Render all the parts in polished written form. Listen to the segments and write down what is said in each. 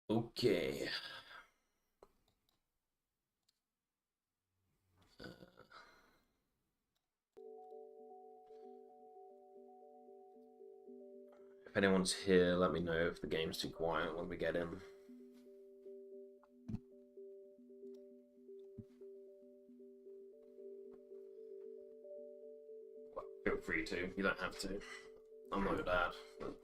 Okay. If anyone's here, let me know if the game's too quiet when we get in. Well, feel free to. You don't have to. I'm not your dad. But...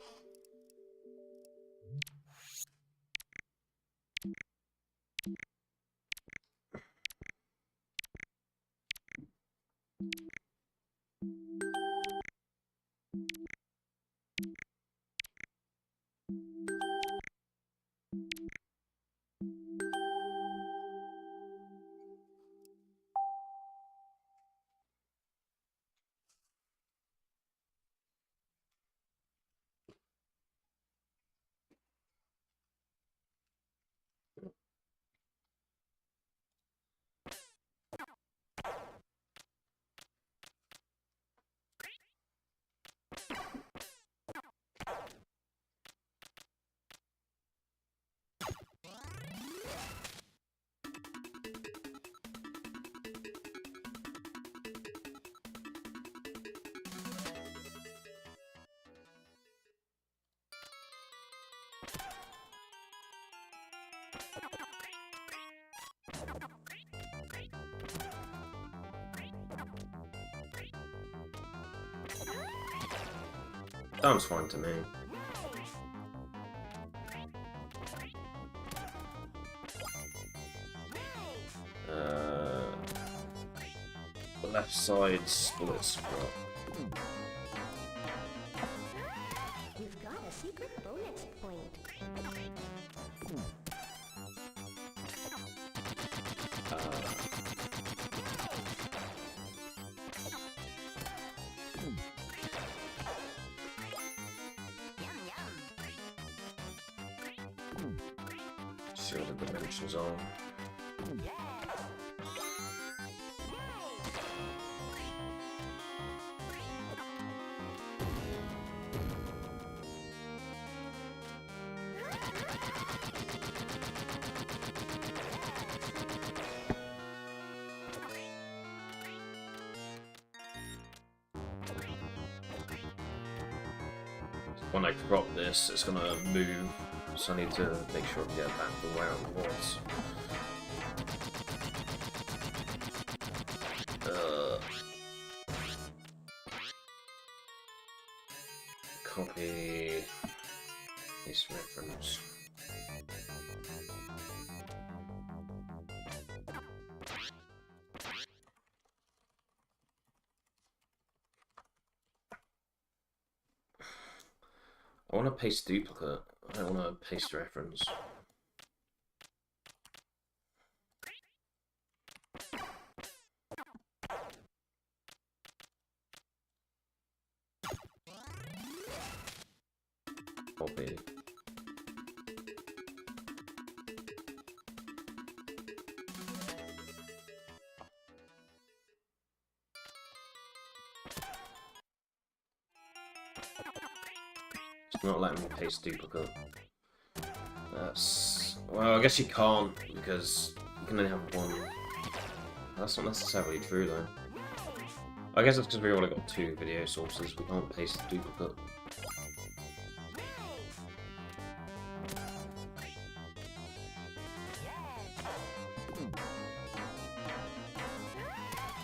Sounds fine to me. The left side split squat. You've got a See what the dimensions are. When I crop this, it's gonna move, so I need to make sure I get back to where it was. Copy this reference. I want to paste duplicate. I don't want to paste reference. Copy. It's not letting me paste duplicate. That's... well, I guess you can't, because you can only have one. That's not necessarily true, though. I guess it's because we've only got 2 video sources, we can't paste duplicate.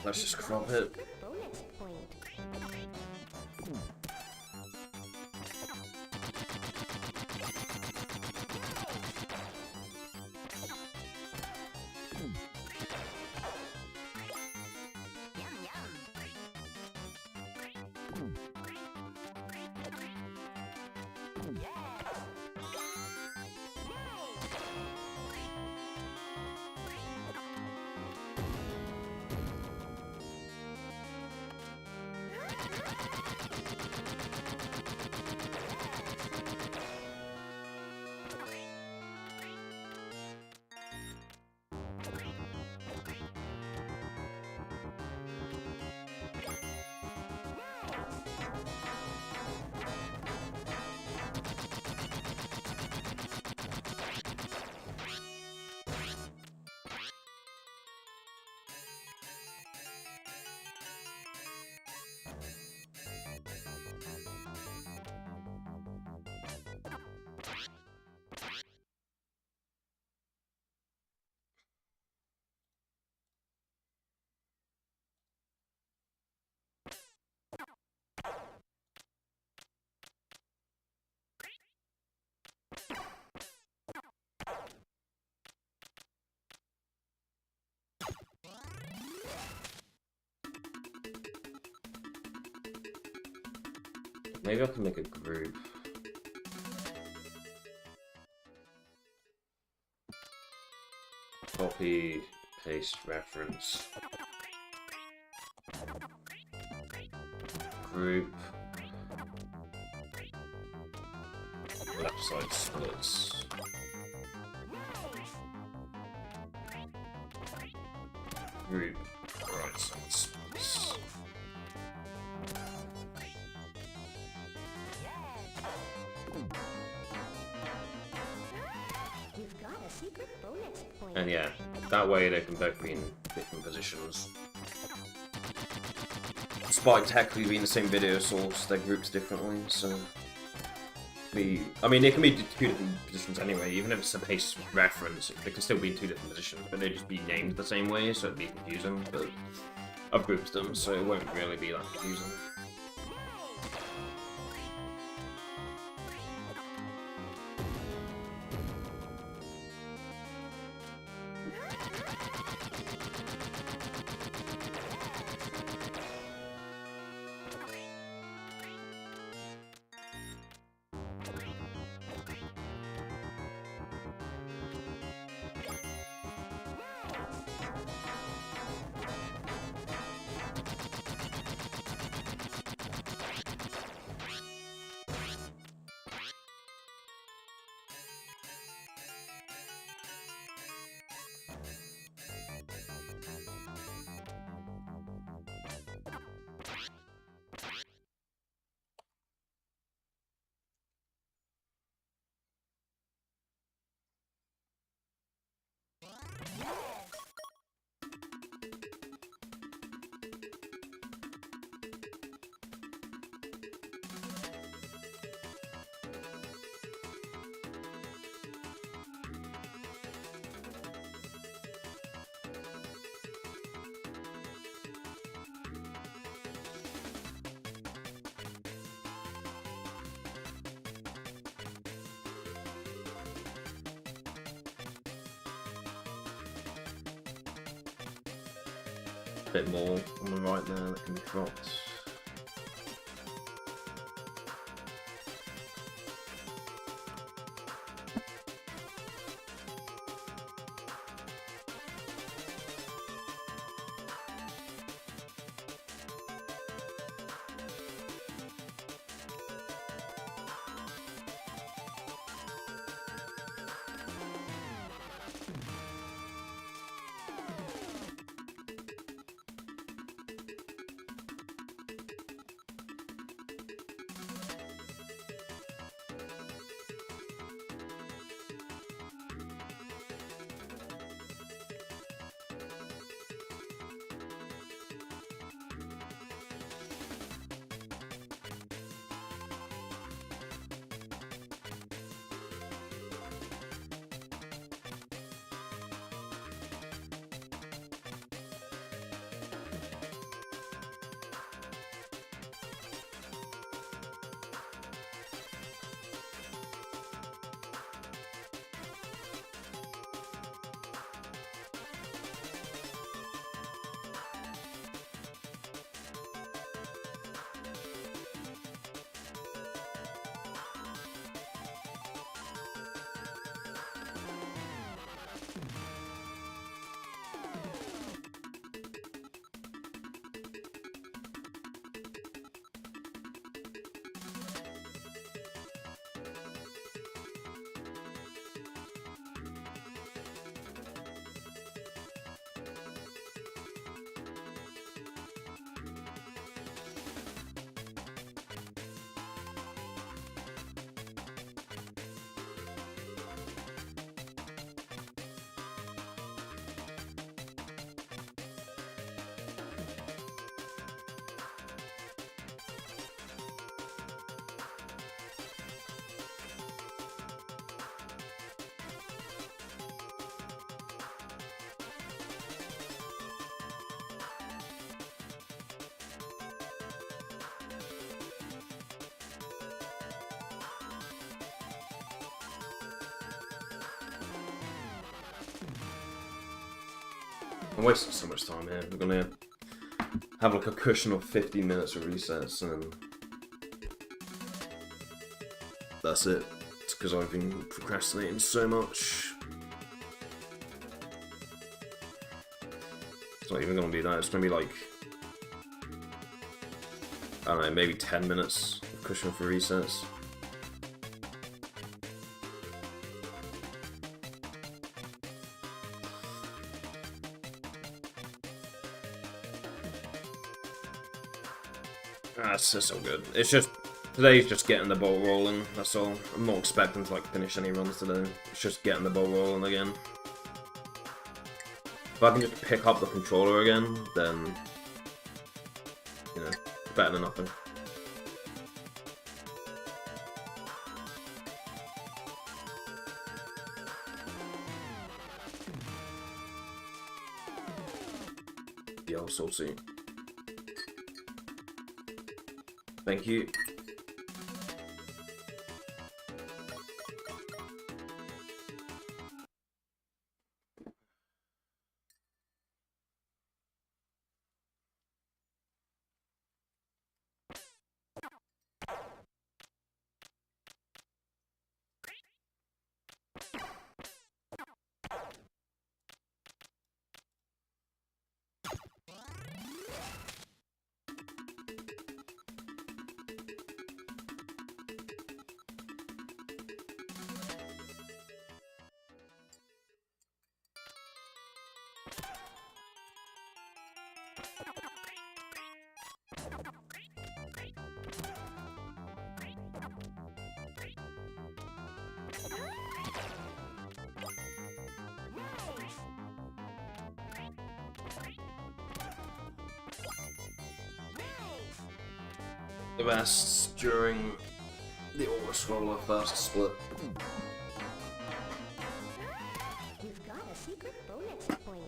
Let's just crop it. Maybe I can make a group. Copy, paste, reference. Group. Left side splits. Group. Right side splits. And yeah, that way they can both be in different positions. Despite technically being the same video source, they're grouped differently, so... I mean, they can be 2 different positions anyway, even if it's a paste reference, they can still be in 2 different positions, but they just be named the same way, so it'd be confusing, but I've grouped them, so it won't really be that confusing. A bit more on the right there that can be dropped. I'm wasting so much time here. We're gonna have like a cushion of 15 minutes of resets and that's it. It's because I've been procrastinating so much. It's not even gonna be that, it's gonna be like, I don't know, maybe 10 minutes of cushion for resets. It's just so good. It's just, today's just getting the ball rolling, that's all. I'm not expecting to like finish any runs today. It's just getting the ball rolling again. If I can just pick up the controller again, then, you know, better than nothing. Yo, saucy. Thank you. The best during the auto-scroller first split. You've got a secret bonus point.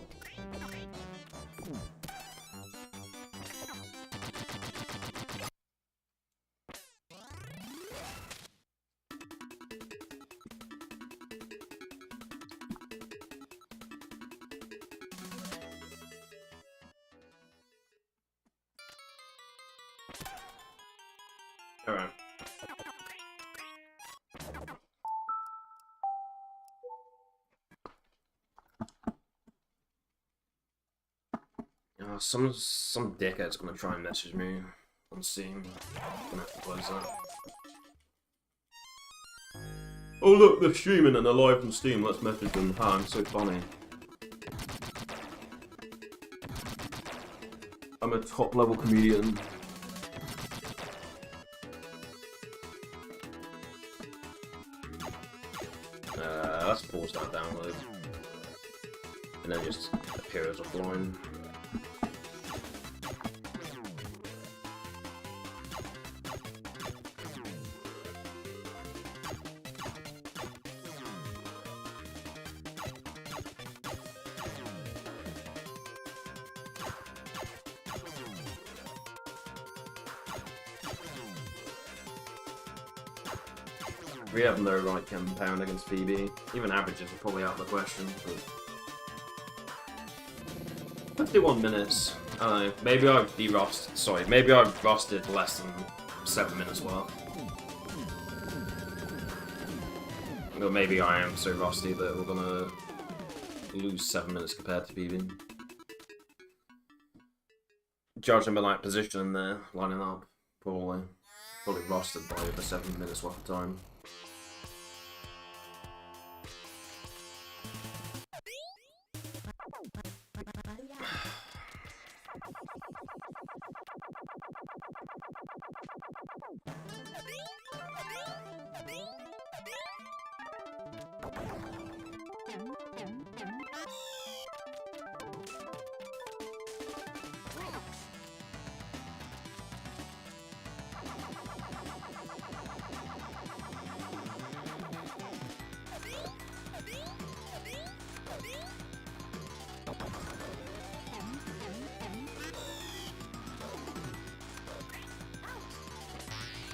Some dickhead's gonna try and message me on Steam. I'm gonna have to close that. Oh look, they're streaming and they're live on Steam. Let's message them. Ha, I'm so funny. I'm a top level comedian. Let's pause that download. And then just appear as offline. We have no right compound against PB. Even averages are probably out of the question. But 51 minutes. I don't know. Maybe I've de-rusted. Sorry, maybe I've rusted less than 7 minutes worth. Or maybe I am so rusty that we're gonna lose 7 minutes compared to PB. Judging by like position there, lining up, probably rusted by over 7 minutes worth of time.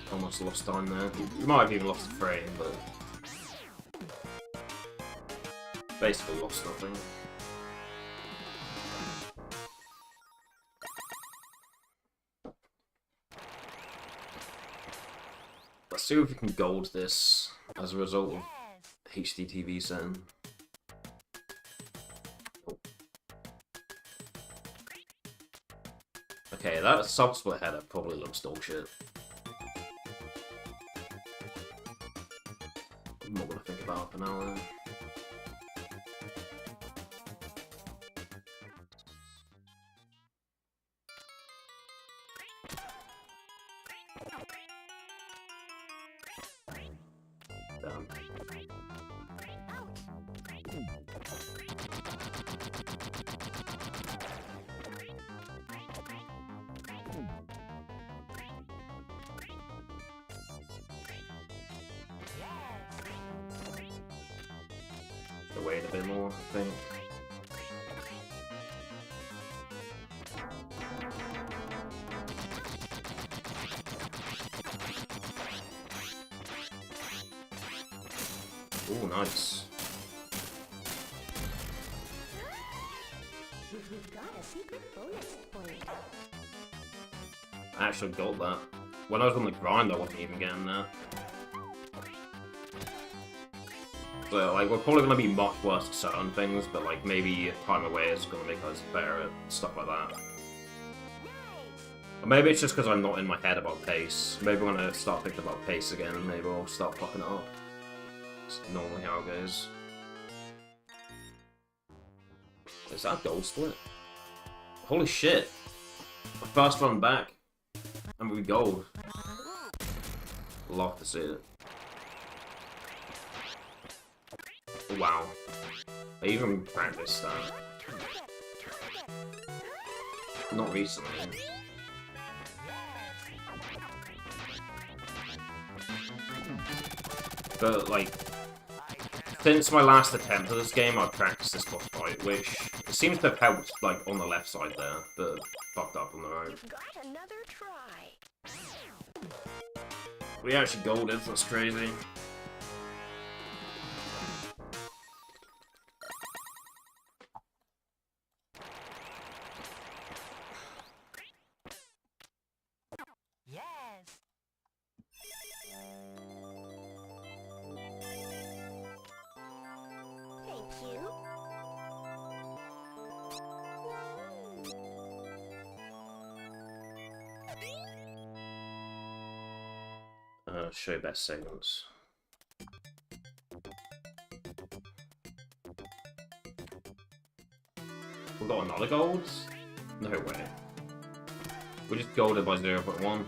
Almost lost time there. We might have even lost the frame, but basically lost nothing. Let's see if we can gold this as a result of HDTV setting. Okay, that sub-split header probably looks dog shit. I'm not gonna think about it for now then. Damn. Wait a bit more, I think. Ooh, nice. You've got a secret bonus point. I actually got that. When I was on the grind, I wasn't even getting that. So, like, we're probably gonna be much worse at certain things, but, like, maybe time away is gonna make us better at stuff like that. Or maybe it's just because I'm not in my head about pace. Maybe when I start thinking about pace again, maybe I'll start fucking it up. It's normally how it goes. Is that a gold split? Holy shit! My first run back. And we gold. Love to see it. Wow. I even practiced that. Not recently. But, like, since my last attempt at this game, I've practiced this boss fight, which seems to have helped, like, on the left side there, but fucked up on the right. You've got another try. We actually golded, that's crazy. Show best segments. We got another gold? No way. We just golded by 0.1.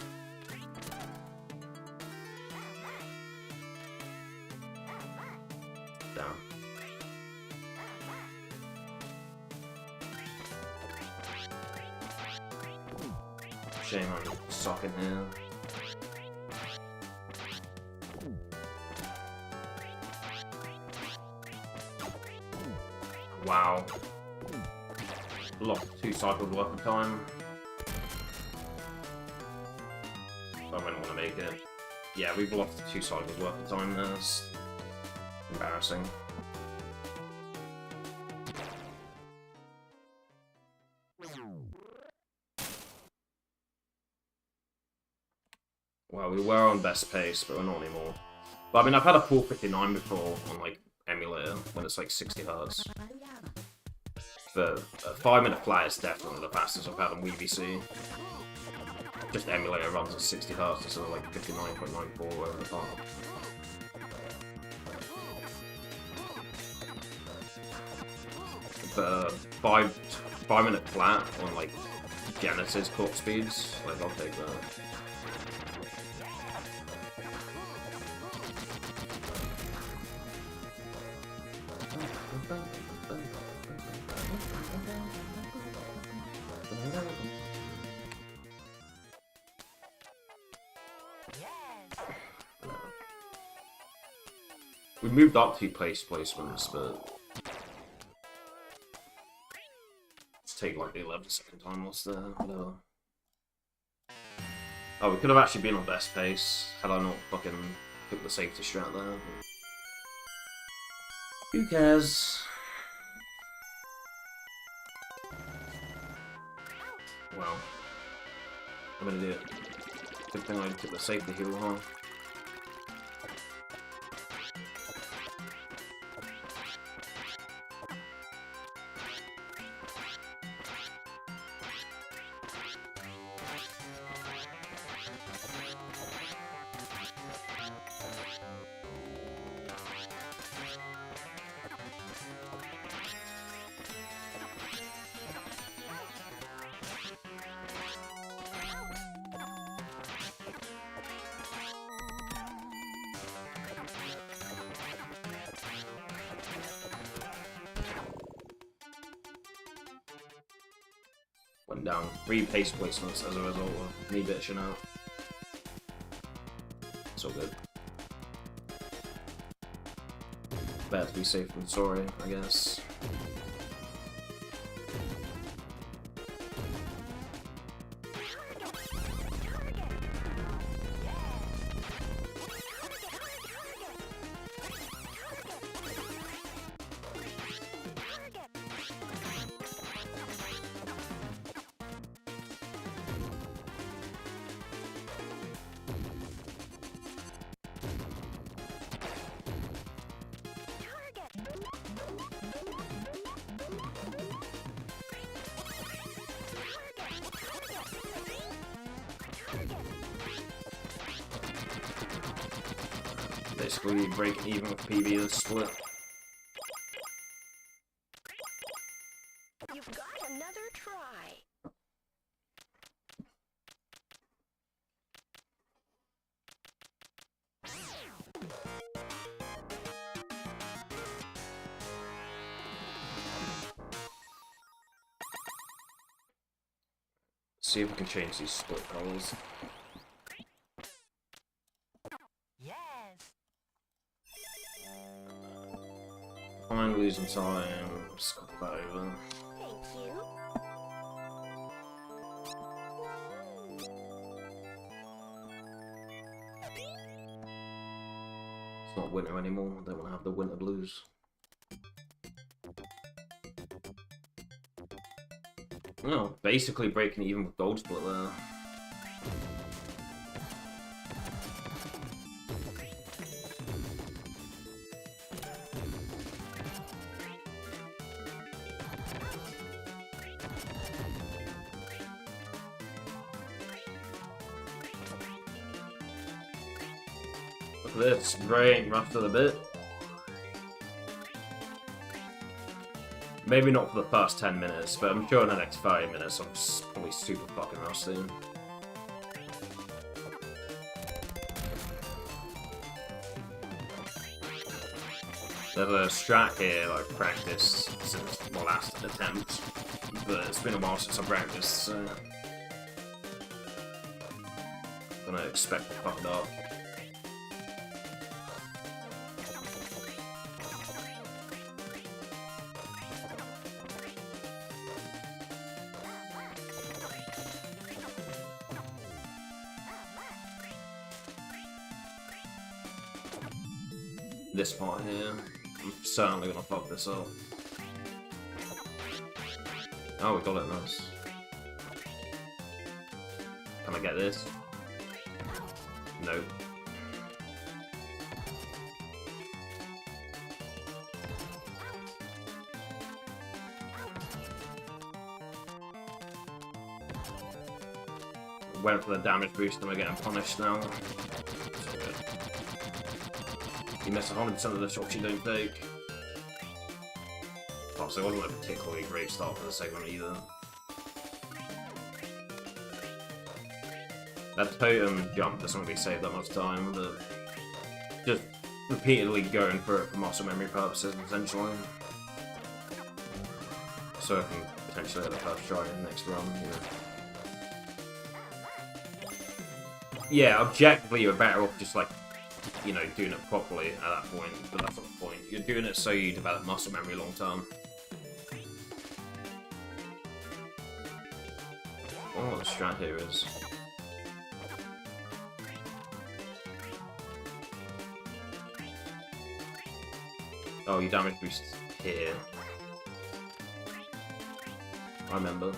Damn. Shame I'm sucking here. Wow. Lost 2 cycles worth of time. So I might want to make it. Yeah, we've lost 2 cycles worth of time there. That's embarrassing. Well, we were on best pace, but we're not anymore. But I mean, I've had a 459 before on like emulator when it's like 60 Hz. The 5-minute flat is definitely the fastest I've had on WeVC. Just emulator runs at 60 Hz instead of like 59.94 over the top. But 5-minute flat on like Genesis clock speeds, like I'll take that. We moved up 2 placements, but let's take like the 11-second time loss there. Whatever. Oh, we could have actually been on best pace had I not fucking took the safety strat there. But who cares? Well, I'm gonna do it. Good thing I took the safety heal, huh? Went down 3 pace placements as a result of me bitching out. It's all good. Better to be safe than sorry, I guess. Basically breaking even with PB is split. You've got another try. See if we can change these split colors. I'm losing time. Just got that over. Thank you. It's not winter anymore. I don't want to have the winter blues. No, basically breaking even with gold split there. This brain rusted a bit. Maybe not for the first 10 minutes, but I'm sure in the next 5 minutes I'm probably super fucking rusty. There's a strat here that I've practiced since my last attempt, but it's been a while since I've practiced, so I'm gonna expect to fuck it up. This part here, I'm certainly gonna fuck this up. Oh, we got it, nice. Can I get this? Nope. Went for the damage boost and we're getting punished now. You miss 100% of the shots you don't take. Oh, so it wasn't a particularly great start for the segment either. That totem jump doesn't really save that much time, but just repeatedly going for it for muscle memory purposes, essentially. So I can potentially have the first try in the next run, you know. Yeah, objectively you're better off just like, you know, doing it properly at that point, but that's not the point. You're doing it so you develop muscle memory long term. I don't know what the strat here is. Oh, you damage boost here. I remember.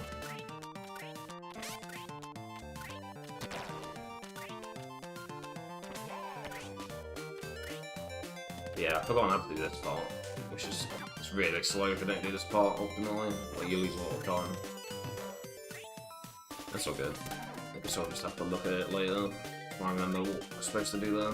Yeah, I forgot how to do this part, which is it's really slow if you don't do this part optimally. Like, you lose a lot of time. That's all good. I guess I'll just have to look at it later. I remember what I'm supposed to do there.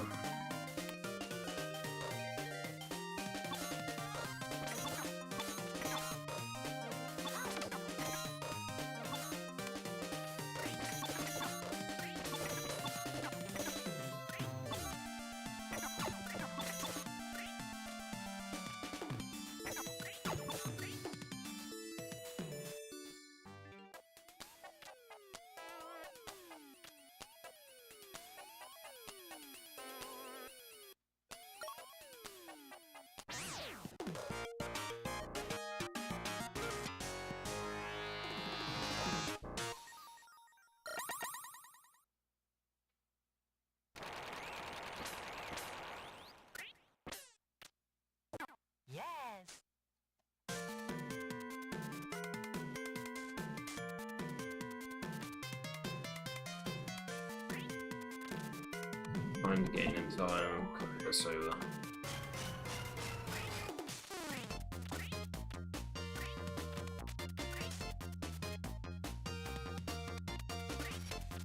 I'm getting in time, copy this over.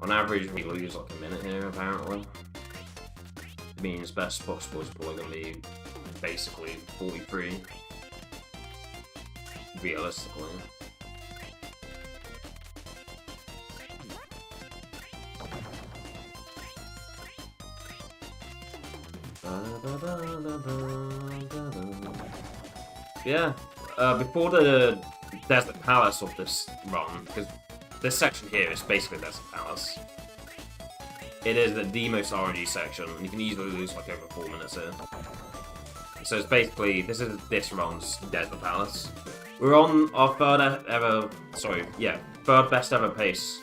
On average, we lose like a minute here, apparently. It means best possible is probably going to be basically 43. Realistically. Yeah, before the Desert Palace of this run, because this section here is basically Desert Palace. It is the most RNG section, and you can easily lose like over 4 minutes here. So it's basically, this is this run's Desert Palace. We're on our third best ever pace.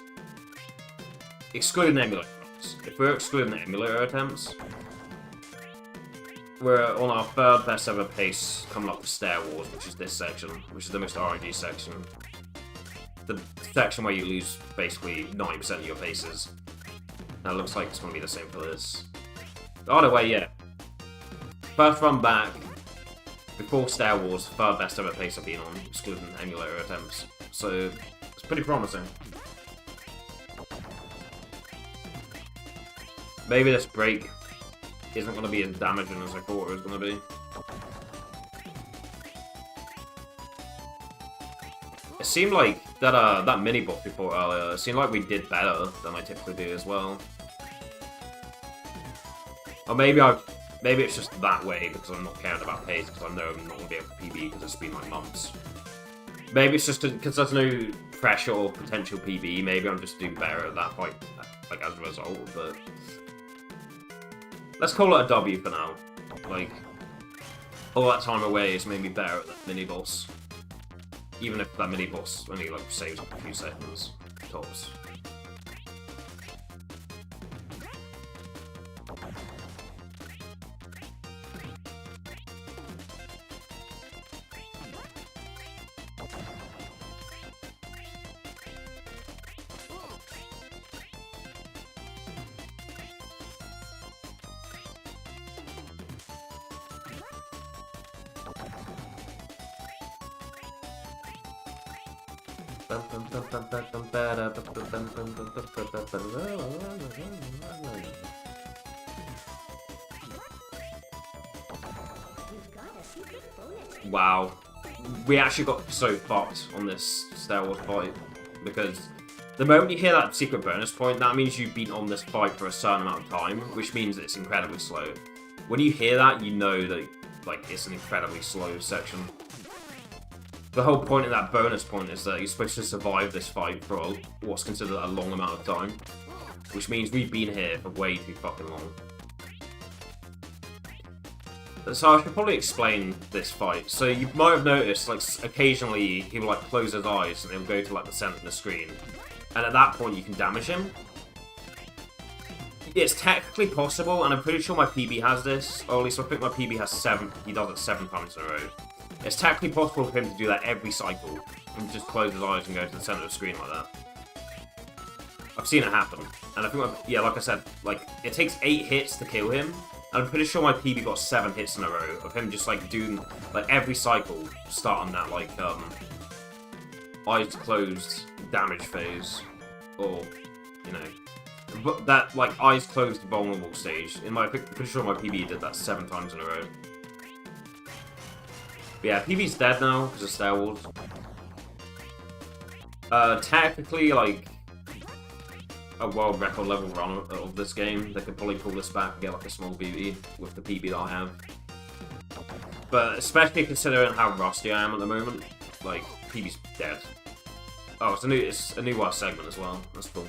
Excluding emulator attempts. If we're excluding the emulator attempts, we're on our third best ever pace coming up to Stair Wars, which is this section, which is the most RNG section. The section where you lose basically 90% of your paces. That looks like it's going to be the same for this. Either way, yeah. First run back, before Stair Wars, third best ever pace I've been on, excluding emulator attempts. So, it's pretty promising. Maybe this break isn't going to be as damaging as I thought it was going to be. It seemed like that mini boss we fought earlier, it seemed like we did better than I typically do as well. Or maybe it's just that way because I'm not caring about pace because I know I'm not going to be able to PB because it's been like months. Maybe it's just because there's no pressure or potential PB, maybe I'm just doing better at that fight, like, as a result, but... Let's call it a W for now. Like, all that time away has made me better at that mini-boss. Even if that mini-boss only, like, saves up a few seconds, tops. Wow. We actually got so fucked on this Star Wars fight, because the moment you hear that secret bonus point, that means you've been on this fight for a certain amount of time, which means it's incredibly slow. When you hear that, you know that, like, it's an incredibly slow section. The whole point of that bonus point is that you're supposed to survive this fight for what's considered a long amount of time, which means we've been here for way too fucking long. So I should probably explain this fight. So you might have noticed, like, occasionally he will, like, close his eyes and he'll go to, like, the center of the screen. And at that point you can damage him. It's technically possible, and I'm pretty sure my PB has this, or at least I think my PB has 7, he does it 7 times in a row. It's technically possible for him to do that every cycle, and just close his eyes and go to the center of the screen like that. I've seen it happen, and I think, yeah, like I said, like, it takes 8 hits to kill him, and I'm pretty sure my PB got 7 hits in a row of him just, like, doing, like, every cycle, starting that, like, eyes closed damage phase, or, you know, but that, like, eyes closed vulnerable stage. I'm pretty sure my PB did that 7 times in a row. But yeah, PB's dead now because of Star Wars. Technically, like, a world record level run of this game, they could probably pull this back and get like a small BB with the PB that I have. But especially considering how rusty I am at the moment, like, PB's dead. Oh, it's a new segment as well. That's cool.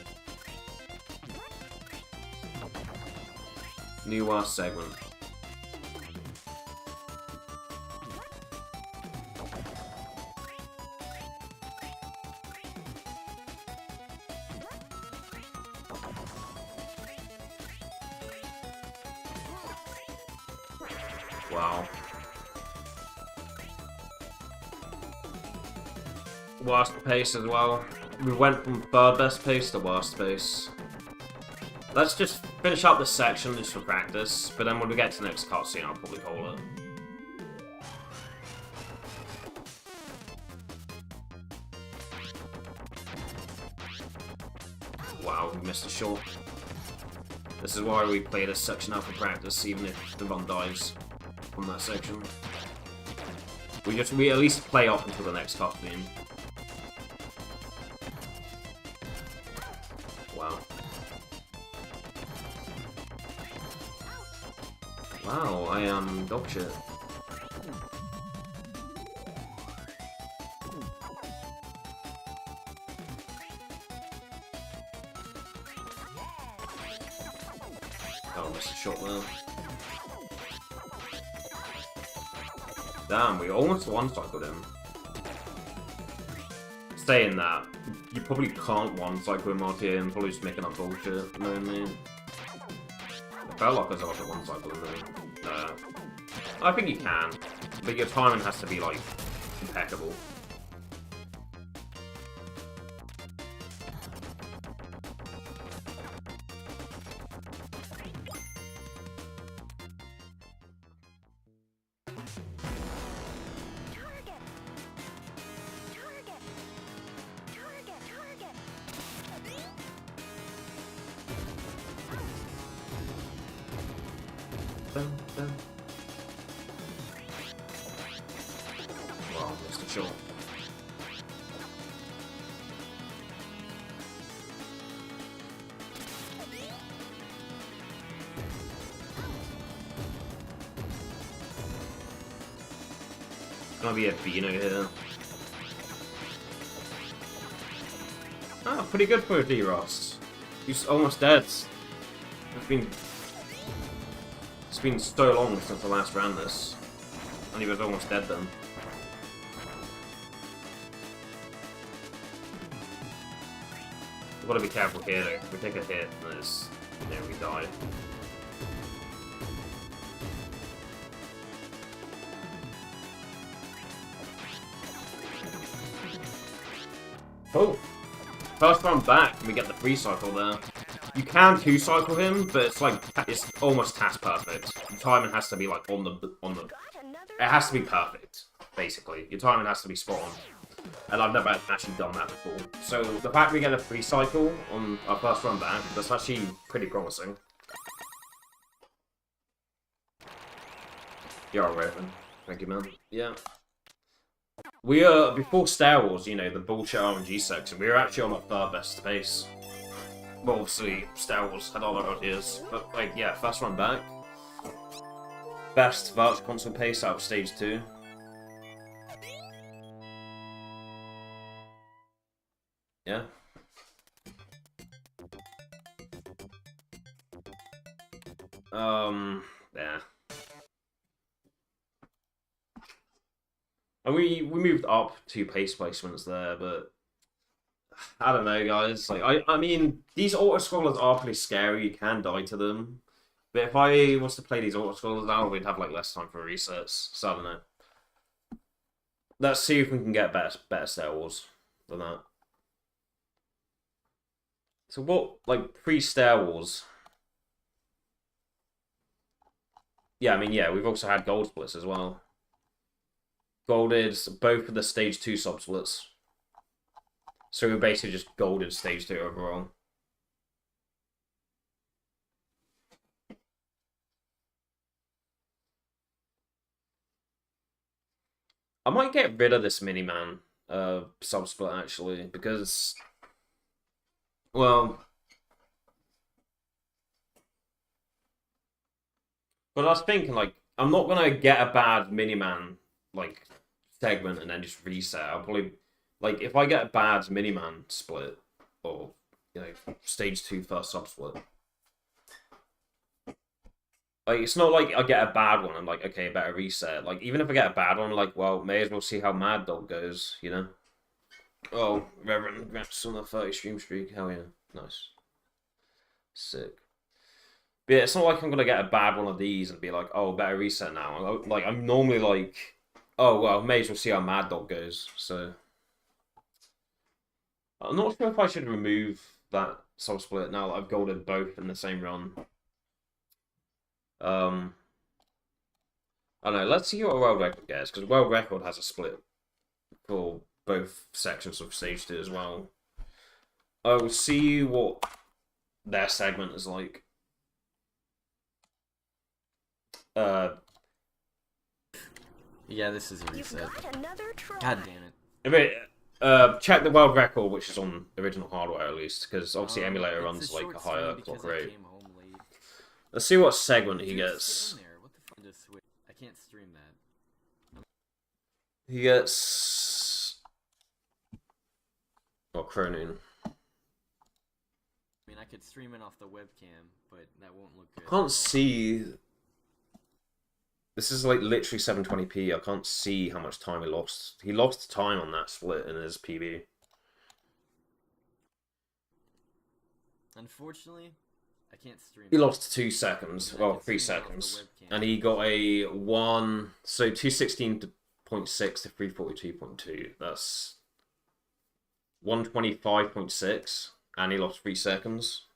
New segment. Wow. Worst pace as well. We went from third best pace to worst pace. Let's just finish up this section just for practice, but then when we get to the next cutscene, I'll probably call it. Wow, we missed a shot. This is why we play this section out for practice, even if the run dies from that section. We at least play up until the next cutscene. Wow. Wow, I am dog shit. Oh, missed a shot there. Damn, we almost one-cycled him. Saying that, you probably can't one-cycle him RTA and probably just making up bullshit, knowing me. I felt like I was about to one-cycle him though. I think you can, but your timing has to be, like, impeccable. there? Wow, missed a shot. Gonna be a Beano here. Ah, pretty good for a D-Rost. He's almost dead. It's been so long since I last ran this. And he was almost dead then. We've got to be careful here though. If we take a hit, then it's, you know, we die. Oh! First round back, and we get the free cycle there. You can 2-cycle him, but it's like, it's almost task perfect. Your timing has to be like on the, it has to be perfect, basically. Your timing has to be spot on. And I've never actually done that before. So the fact we get a free cycle on our first run back, that's actually pretty promising. You're all right, man. Thank you, man. Yeah. We are, before Star Wars, you know, the bullshit RNG section, we were actually on our third best pace. Well, obviously, Star Wars had other ideas, but, like, yeah, first run back. Best virtual console pace out of stage 2. Yeah. Yeah. And we moved up 2 pace placements there, but I don't know, guys. Like, I mean, these auto-scrollers are pretty scary. You can die to them. But if I was to play these auto-scrollers now, we'd have, like, less time for resets. So, I don't know. Let's see if we can get better Star Wars than that. So what, like, pre-Star Wars... Yeah, I mean, yeah, we've also had gold splits as well. Golded both of the stage 2 sub-splits. So we basically just golded stage 2 overall. I might get rid of this Miniman sub-split, actually, because... Well... But I was thinking, like, I'm not gonna get a bad Miniman, like, segment and then just reset. I'll probably... Like, if I get a bad Miniman split, or, you know, stage 2 first sub-split... Like, it's not like I get a bad one, I'm like, okay, better reset. Like, even if I get a bad one, like, well, may as well see how Mad Dog goes, you know? Oh, Reverend Reps on the 30 stream streak, hell yeah. Nice. Sick. But yeah, it's not like I'm gonna get a bad one of these and be like, oh, better reset now. Like, I'm normally like, oh, well, may as well see how Mad Dog goes, so... I'm not sure if I should remove that sub-split now that I've golded both in the same run. I don't know, let's see what World Record gets, because World Record has a split for both sections of Stage 2 as well. I will see what their segment is like. Yeah, this is a reset. God damn it. Check the World Record, which is on original hardware at least, because obviously emulator runs like a higher clock rate. Let's see what segment he gets. What the fuck? I can't stream that. He gets... Oh, Cronin. I mean, I could stream it off the webcam, but that won't look good. I can't see... This is like literally 720p. I can't see how much time he lost. He lost time on that split in his PB. Unfortunately, I can't stream. He lost 2 seconds. Well, 3 seconds. And he got a 1... So 216.6 to 342.2. That's 125.6. And he lost 3 seconds.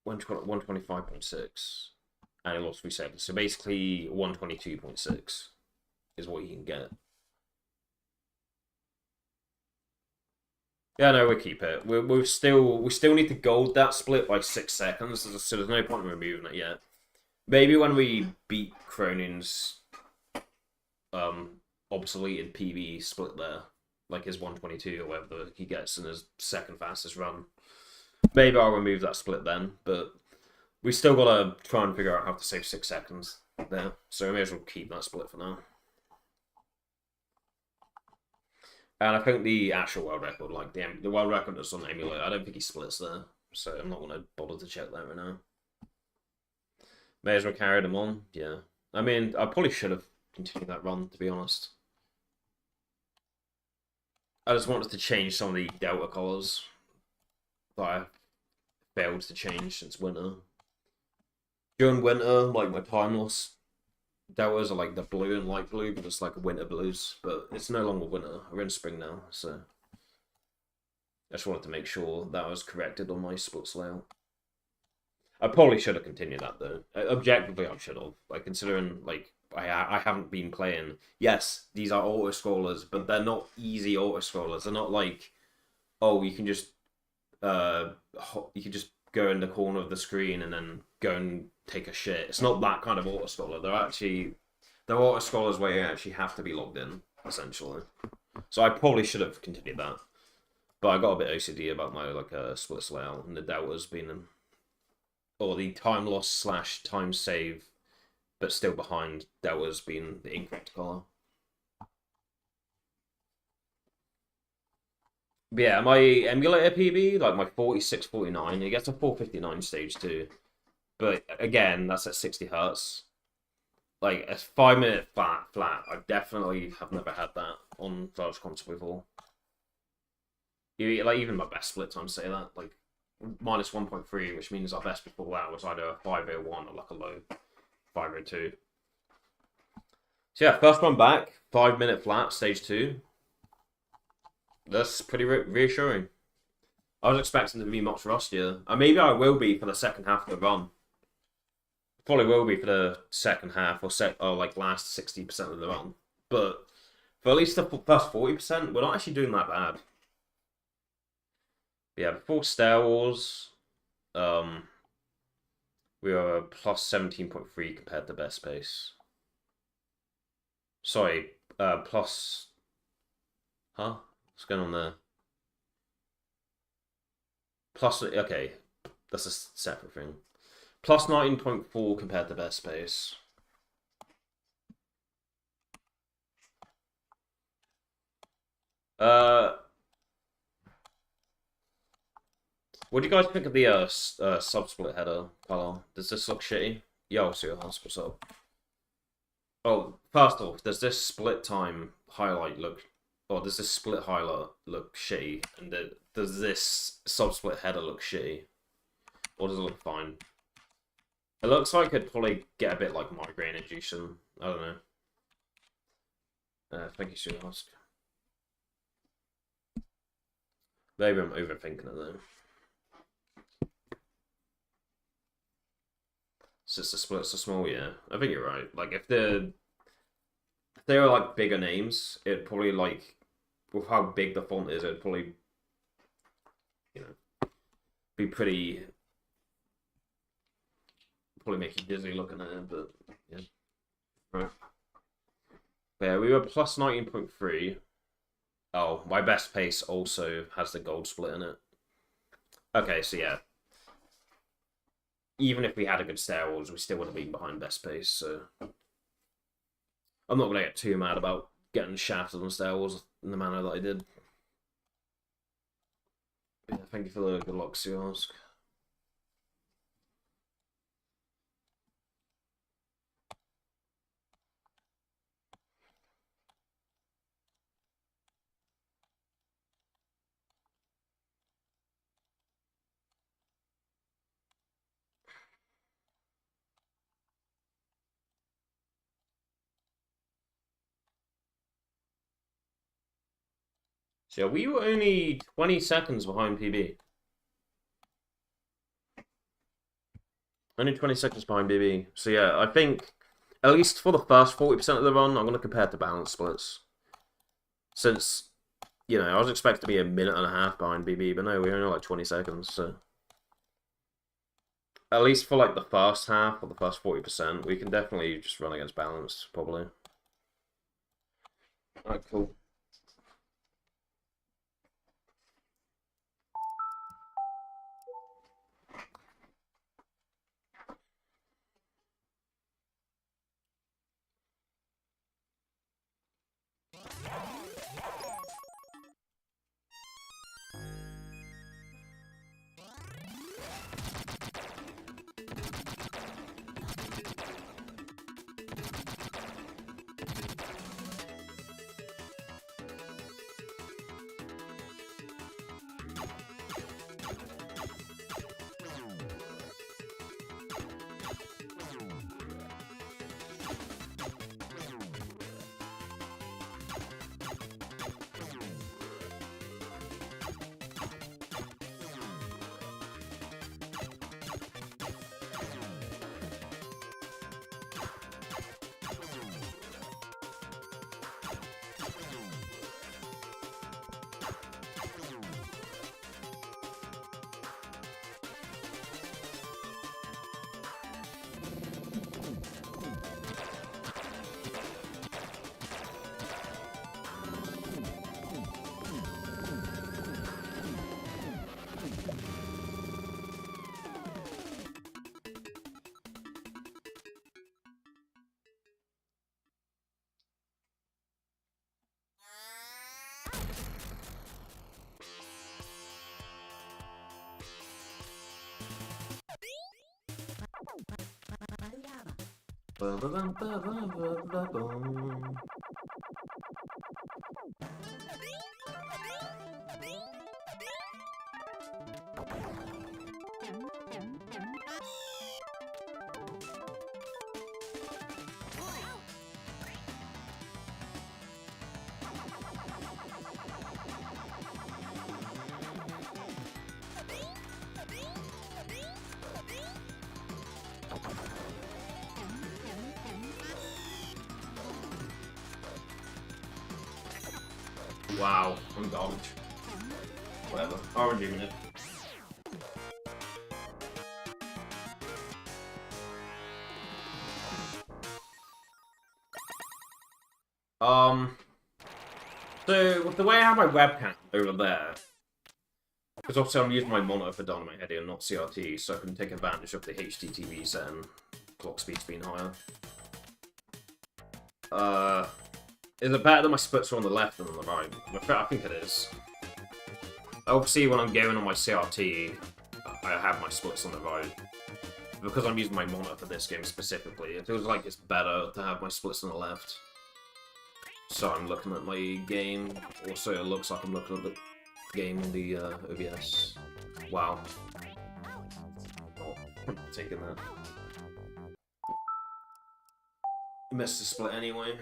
One 125.6, and he lost 3 seconds. So basically, 122.6 is what you can get. Yeah, no, we'll keep it. We still need to gold that split by 6 seconds, so there's no point in removing it yet. Maybe when we beat Cronin's obsoleted PB split there, like his 122 or whatever he gets in his second fastest run. Maybe I'll remove that split then, but we still gotta try and figure out how to save 6 seconds there, so we may as well keep that split for now. And I think the actual world record, like the world record that's on emulator, I don't think he splits there, so I'm not gonna bother to check that right now. May as well carry them on, yeah. I mean, I probably should have continued that run, to be honest. I just wanted to change some of the Delta colours that I failed to change since winter. During winter, like my timeless Deltas are like the blue and light blue, but it's like winter blues. But it's no longer winter. We're in spring now, so I just wanted to make sure that was corrected on my splits layout. I probably should have continued that though. Objectively, I should have. Like considering like I haven't been playing. Yes, these are auto scrollers, but they're not easy auto scrollers. They're not like, oh, you can just go in the corner of the screen and then go and take a shit. It's not that kind of auto scroller. They're auto scrollers where you actually have to be logged in, essentially. So I probably should have continued that, but I got a bit OCD about my like splits layout and the deltas being or the time loss / time save, but still behind deltas being the incorrect color. But yeah, my emulator PB, like my 4649, it gets a 459 stage 2. But again, that's at 60 hertz. Like a 5-minute flat. I definitely have never had that on Virtual Console before. Like even my best split times say that, like minus 1.3, which means our best before that was either a 501 or like a low 502. So yeah, first one back, 5-minute flat, stage 2. That's pretty reassuring. I was expecting it to be much rustier. And maybe I will be for the second half of the run. Probably will be for the second half or like last 60% of the run. But for at least the first 40%, we're not actually doing that bad. But yeah, before Star Wars, we were plus 17.3 compared to best pace. Sorry, plus... Huh? What's going on there? Plus, okay, that's a separate thing. Plus 19.4 compared to best pace. What do you guys think of the sub-split header color? Does this look shitty? Yo, see what's up. Oh, first off, does this split time highlight look... Or does this split highlight look shitty? And does this sub-split header look shitty? Or does it look fine? It looks like it'd probably get a bit like migraine inducing. I don't know. Thank you, Sunask. Maybe I'm overthinking it though. Since the splits are small, yeah. I think you're right. Like if they were like bigger names, it'd probably like with how big the font is, it'd probably be pretty probably make you dizzy looking at it, but yeah. Right. Yeah, we were plus 19.3. Oh, my best pace also has the gold split in it. Okay, so yeah. Even if we had a good Star Wars, we still would have been behind best pace, so I'm not gonna get too mad about getting shafted on Star Wars in the manner that I did. Yeah, thank you for the good luck, Suask. So yeah, we were only 20 seconds behind PB. Only 20 seconds behind PB. So yeah, I think, at least for the first 40% of the run, I'm going to compare it to balance splits. Since you know, I was expecting to be a minute and a half behind BB, but no, we're only like 20 seconds, so... At least for like the first half, or the first 40%, we can definitely just run against balance, probably. Alright, cool. Wow, I'm garbage. Whatever. Orange unit. So with the way I have my webcam over there, because obviously I'm using my monitor for Dynamite Headdy and not CRT, so I can take advantage of the HDTV setting, clock speed's being higher. Is it better that my splits are on the left than on the right? I think it is. Obviously, when I'm going on my CRT, I have my splits on the right. Because I'm using my monitor for this game specifically, it feels like it's better to have my splits on the left. So I'm looking at my game. Also, it looks like I'm looking at the game on the OBS. Wow. Oh, I'm taking that. Missed the split anyway.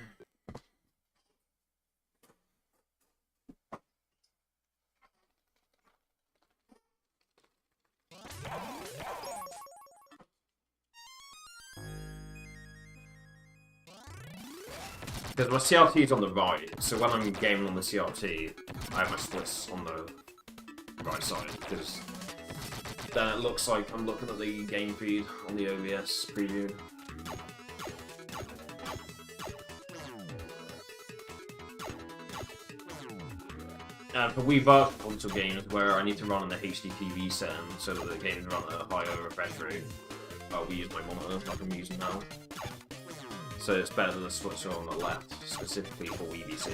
Because my CRT is on the right, so when I'm gaming on the CRT, I have my splits on the right side, because then it looks like I'm looking at the game feed on the OBS preview. And for Wii Virtual Console games where I need to run in the HDTV setting so that the games run at a higher refresh rate, we use my monitor like I'm using now. So it's better that the splits are on the left, specifically for Wii VC.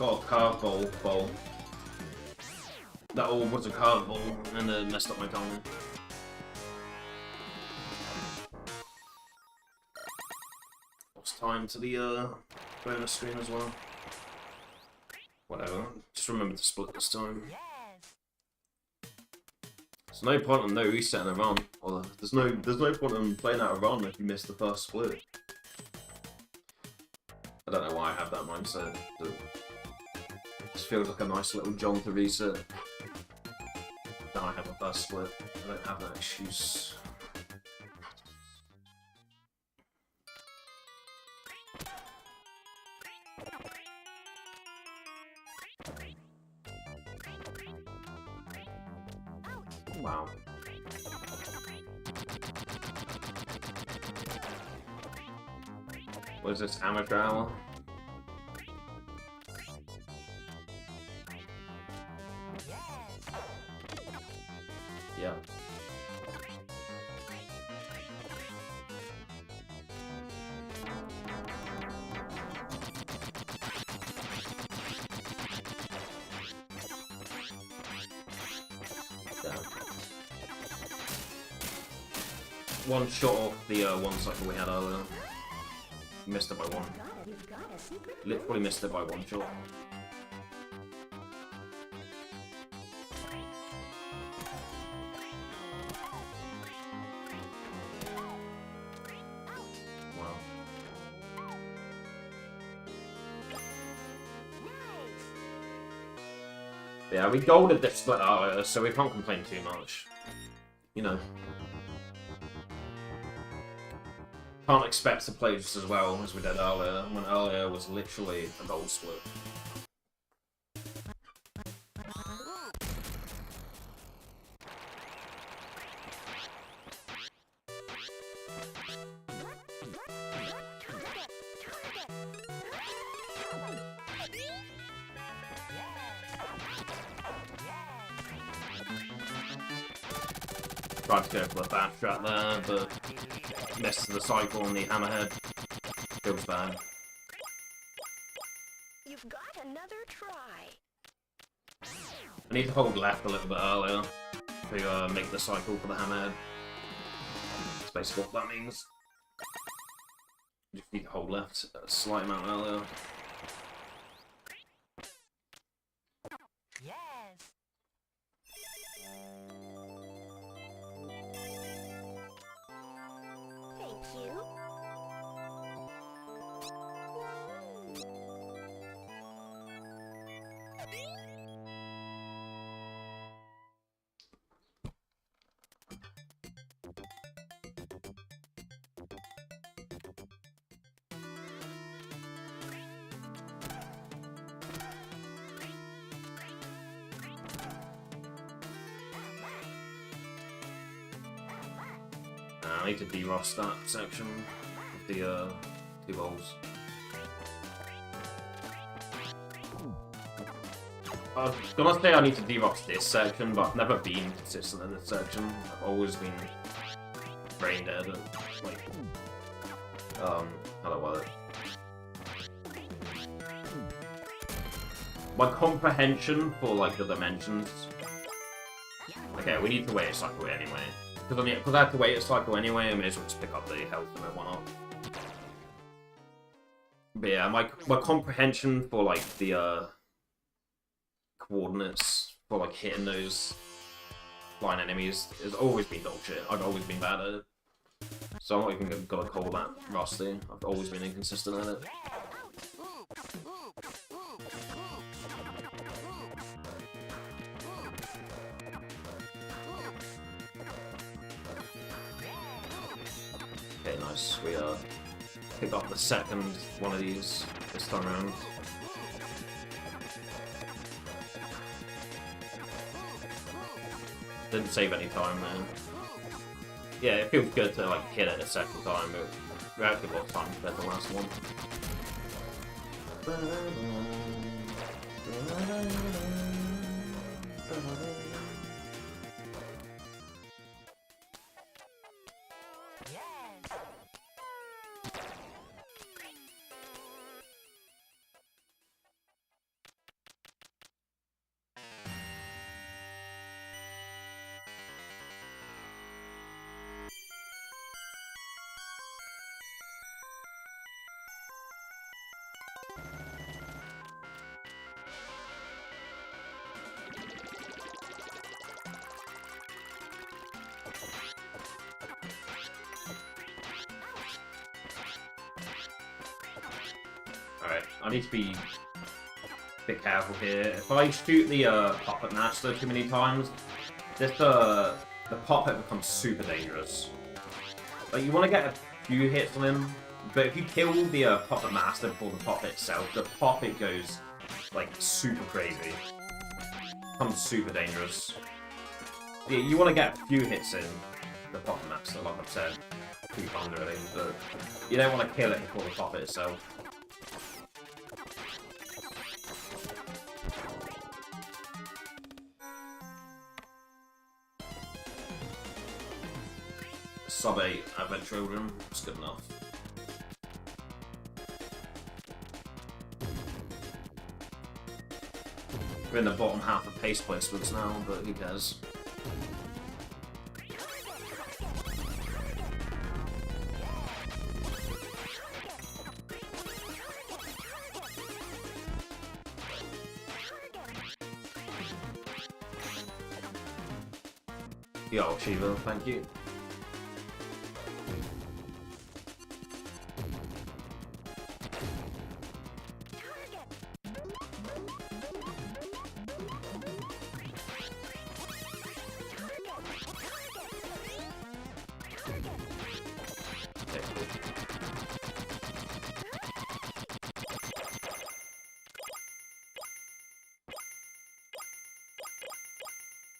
got a curveball ball. That all was a curveball and it messed up my timing. Lost time to the bonus screen as well. Whatever. Just remember to split this time. There's no point on no resetting a run. Or there's no point in playing out a run if you miss the first split. I don't know why I have that mindset. It just feels like a nice little jump to reset. Now I have a first split. I don't have that excuse. Wow. What is this, amateur hour? Yeah. One shot off the one cycle we had earlier. Missed it by one. Literally missed it by one shot. Wow. Yeah, we golded this split earlier, so we can't complain too much. You know. Can't expect to play just as well as we did earlier, when earlier was literally a gold split. Tried to go for the fast strat there, but missed the cycle on the hammerhead. Feels bad. You've got another try. I need to hold left a little bit earlier to make the cycle for the hammerhead. That's basically what that means. Just need to hold left a slight amount earlier. Thank you. I need to de-ross that section with the two balls. I was gonna say I need to de-ross this section, but I've never been consistent in this section. I've always been brain dead and like how do I word it? My comprehension for like the dimensions. Okay, we need to wait a cycle anyway. Because I have to wait a cycle anyway, I may as well just pick up the health and then one up. But yeah, my comprehension for like the coordinates for like hitting those flying enemies has always been dog shit. I've always been bad at it. So I'm not even gonna call that rusty. I've always been inconsistent at it. Okay, nice. We pick up the second one of these this time around. Didn't save any time there. Yeah, it feels good to like hit it a second time, but we actually lost time compared to the last one. I need to be a bit careful here. If I shoot the Puppet Master too many times, the Puppet becomes super dangerous. Like, you want to get a few hits on him, but if you kill the Puppet Master before the Puppet itself, the Puppet goes, like, super crazy. Becomes super dangerous. Yeah, you want to get a few hits in the Puppet Master, like I've said. 2 times really, but you don't want to kill it before the Puppet itself. Sub 8 Advent Children, it's good enough. We're in the bottom half of pace placements now, but who cares? Yo, Shiva, thank you.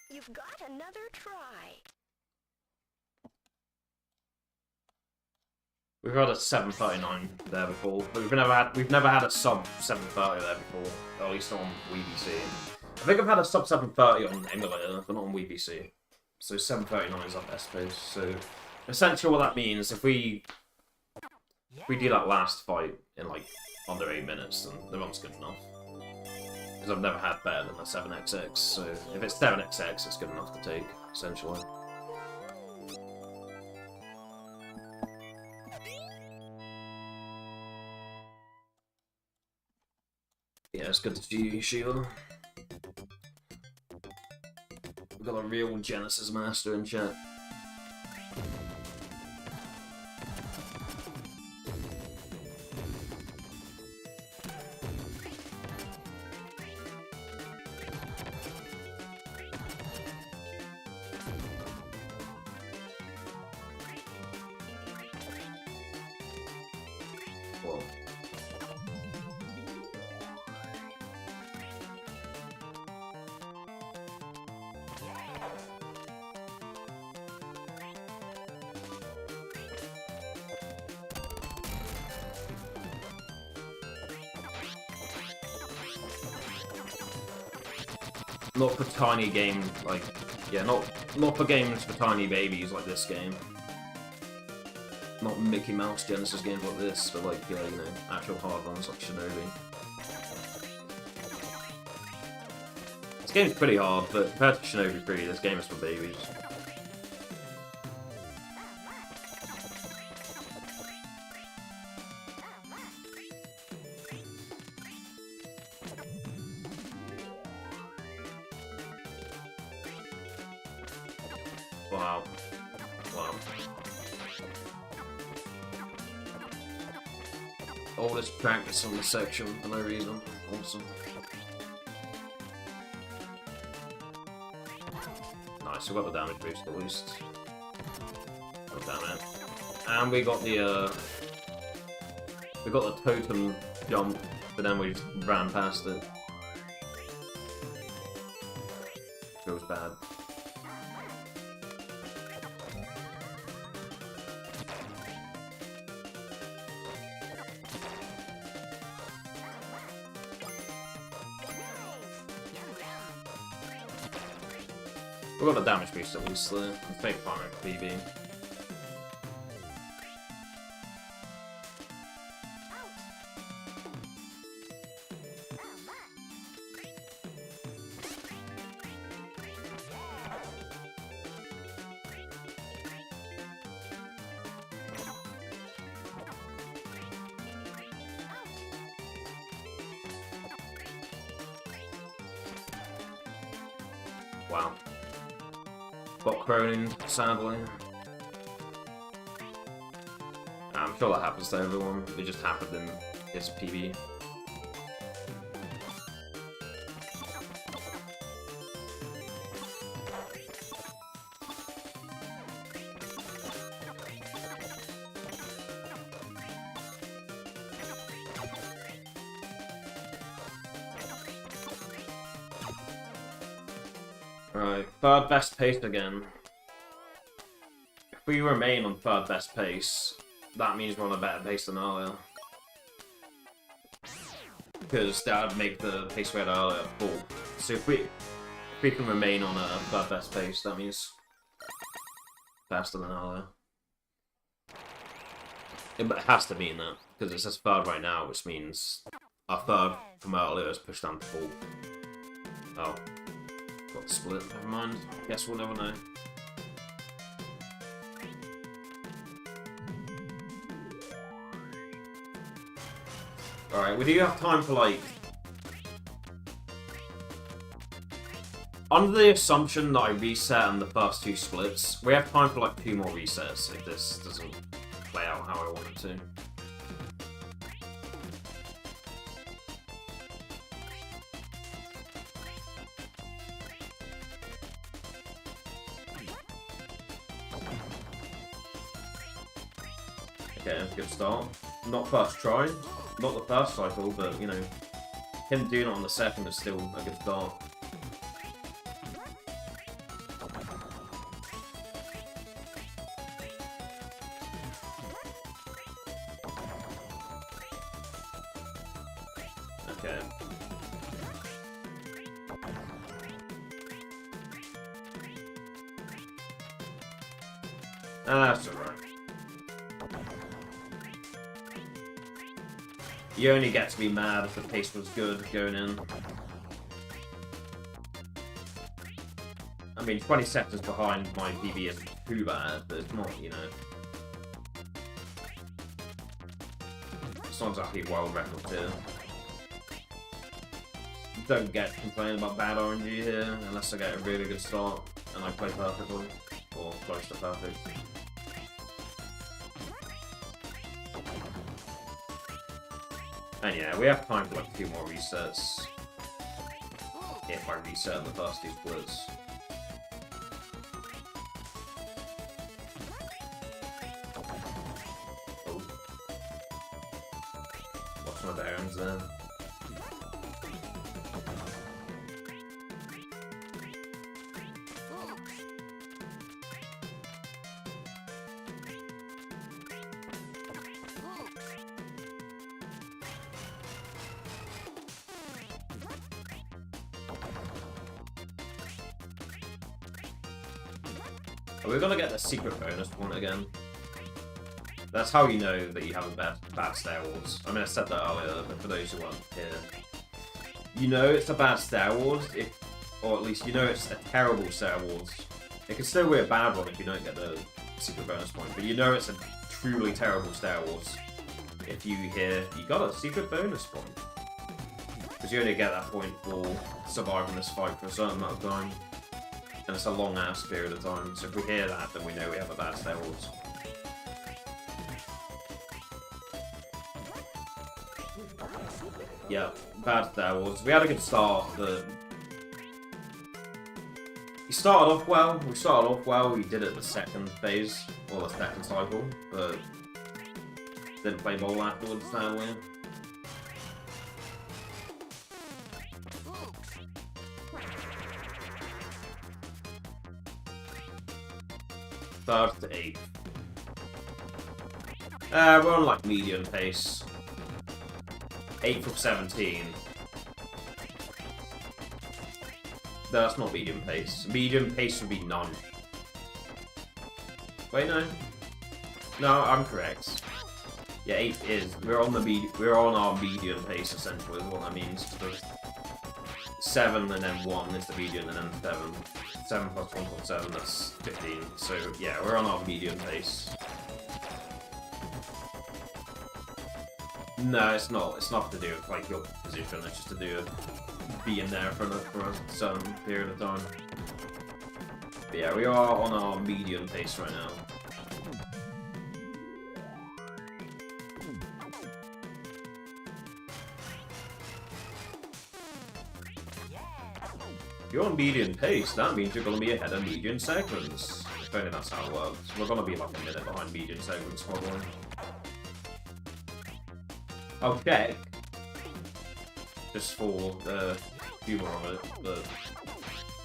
You've got another try. We've had a 739 there before, but we've never had a sub 730 there before, or at least not on WeBC. I think I've had a sub 730 on emulator, but not on WeBC. So 739 is our best pace. So essentially, what that means, if we do that last fight in like under 8 minutes, then the run's good enough. Because I've never had better than a 7XX, so if it's 7XX, it's good enough to take, essentially. Yeah, it's good to see you, Sheila. We've got a real Genesis master in chat. Not for tiny game, like, yeah, not for games for tiny babies like this game. Not Mickey Mouse Genesis games like this, but like, you know, actual hard ones like Shinobi. This game's pretty hard, but compared to Shinobi 3, this game is for babies. Wow. Wow. All this practice on this section for no reason. Awesome. Nice, we got the damage boost at least. God damn it. And we got the totem jump, but then we just ran past it. Feels bad. We got a damage boost at least there. Fake primary PB. Wow. Got Cronin, sadly. I'm sure that happens to everyone. It just happened in his PB. Right, third best pace again. If we remain on third best pace, that means we're on a better pace than earlier. Because that would make the pace we had earlier full. So if we can remain on a third best pace, that means faster than earlier. It has to mean that, because it says third right now, which means our third from earlier is pushed down to full. Oh. Got the split, never mind. Guess we'll never know. Alright, we do have time for like... Under the assumption that I reset in the first two splits, we have time for like 2 more resets if this doesn't play out how I want it to. Okay, good start. Not first try, not the first cycle, but you know, him doing it on the second is still a good start. Okay. That's alright. You only get to be mad if the pace was good going in. I mean, 20 seconds behind my PB isn't too bad, but it's not, you know... It's not exactly world record here. Don't get to complain about bad RNG here, unless I get a really good start and I play perfectly, or close to perfect. And yeah, we have time for like 2 more resets. If I reset in the first 2 splits. Oh. Watch my bearings there. We're gonna get the secret bonus point again. That's how you know that you have a bad Star Wars. I mean, I said that earlier, but for those who weren't here. You know it's a bad Star Wars, or at least you know it's a terrible Star Wars. It can still be a bad one if you don't get the secret bonus point, but you know it's a truly terrible Star Wars if you hear you got a secret bonus point. Because you only get that point for surviving this fight for a certain amount of time. And it's a long ass period of time, so if we hear that, then we know we have a bad Star Wars. Yeah, bad Star Wars. We had a good start, but... We started off well, we did it the second phase, or the second cycle, but... Didn't play ball afterwards, sadly. Third to 8th. We're on like medium pace. 8th of 17. No, that's not medium pace. Medium pace would be none. Wait, no. No, I'm correct. Yeah, 8th is. We're on our medium pace essentially. Is what that means. 7 and then 1 is the medium, and then 7. 7 plus 1.7, that's 15. So yeah, we're on our medium pace. No, it's not. It's not to do with like your position. It's just to do with being there for a certain period of time. But yeah, we are on our medium pace right now. If you're on medium pace, that means you're going to be ahead of medium segments. If only that's how it works. We're going to be like a minute behind medium segments, probably. I'll check. Just for the humour of it, but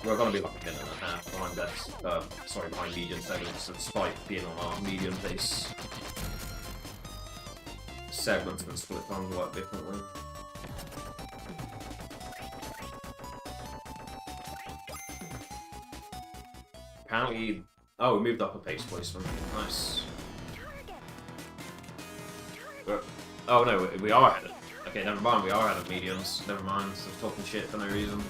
We're gonna be like a minute and a half behind that. Sorry, behind medium segments, despite being on our medium pace. Segments and split times work differently. Apparently, oh, we moved up a pace placement. Nice. But, oh no, we are ahead of. Okay, never mind. We are ahead of mediums. Never mind. So talking shit for no reason.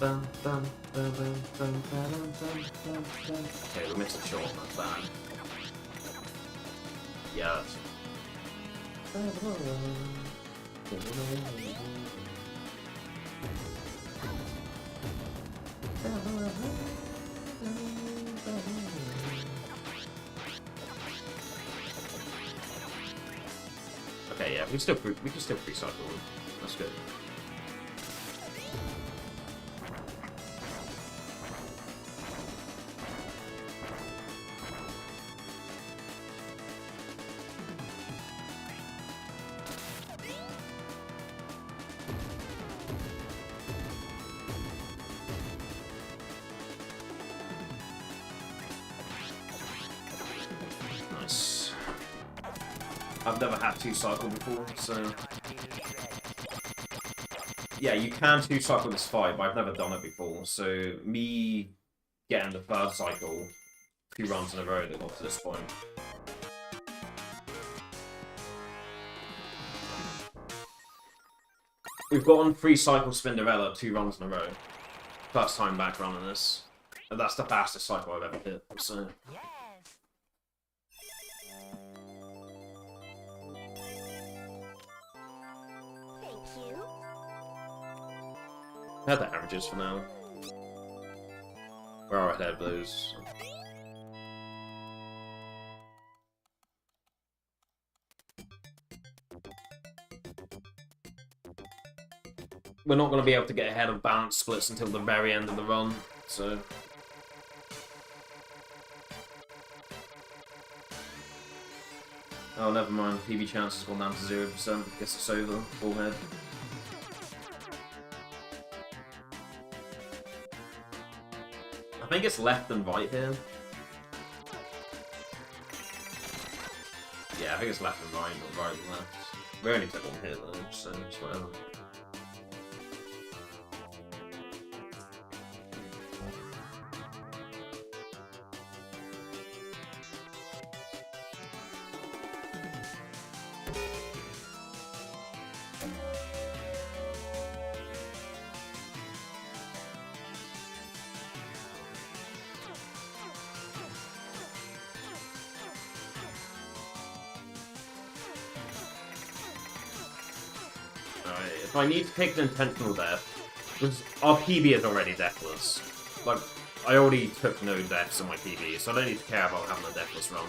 Okay, we missed a shot. That's bad. Yeah. Okay, yeah, we can still free cycle. That's good. Nice. I've never had 2-cycle before, so... Yeah, you can 2-cycle this fight, but I've never done it before, so me getting the first cycle 2 runs in a row that got to this point. We've gotten 3-cycle Spinderella 2 runs in a row. First time back running this. And that's the fastest cycle I've ever hit, so... Had the averages for now. We're ahead of those. We're not going to be able to get ahead of balance splits until the very end of the run, so... Oh, never mind. PB chance has gone down to 0%. Guess it's over. Full head. I think it's left and right here. Yeah, I think it's left and right, not right and left. We only took one hit though, so it's whatever. If I need to take an intentional death, because our PB is already deathless. Like, I already took no deaths in my PB, so I don't need to care about having a deathless run.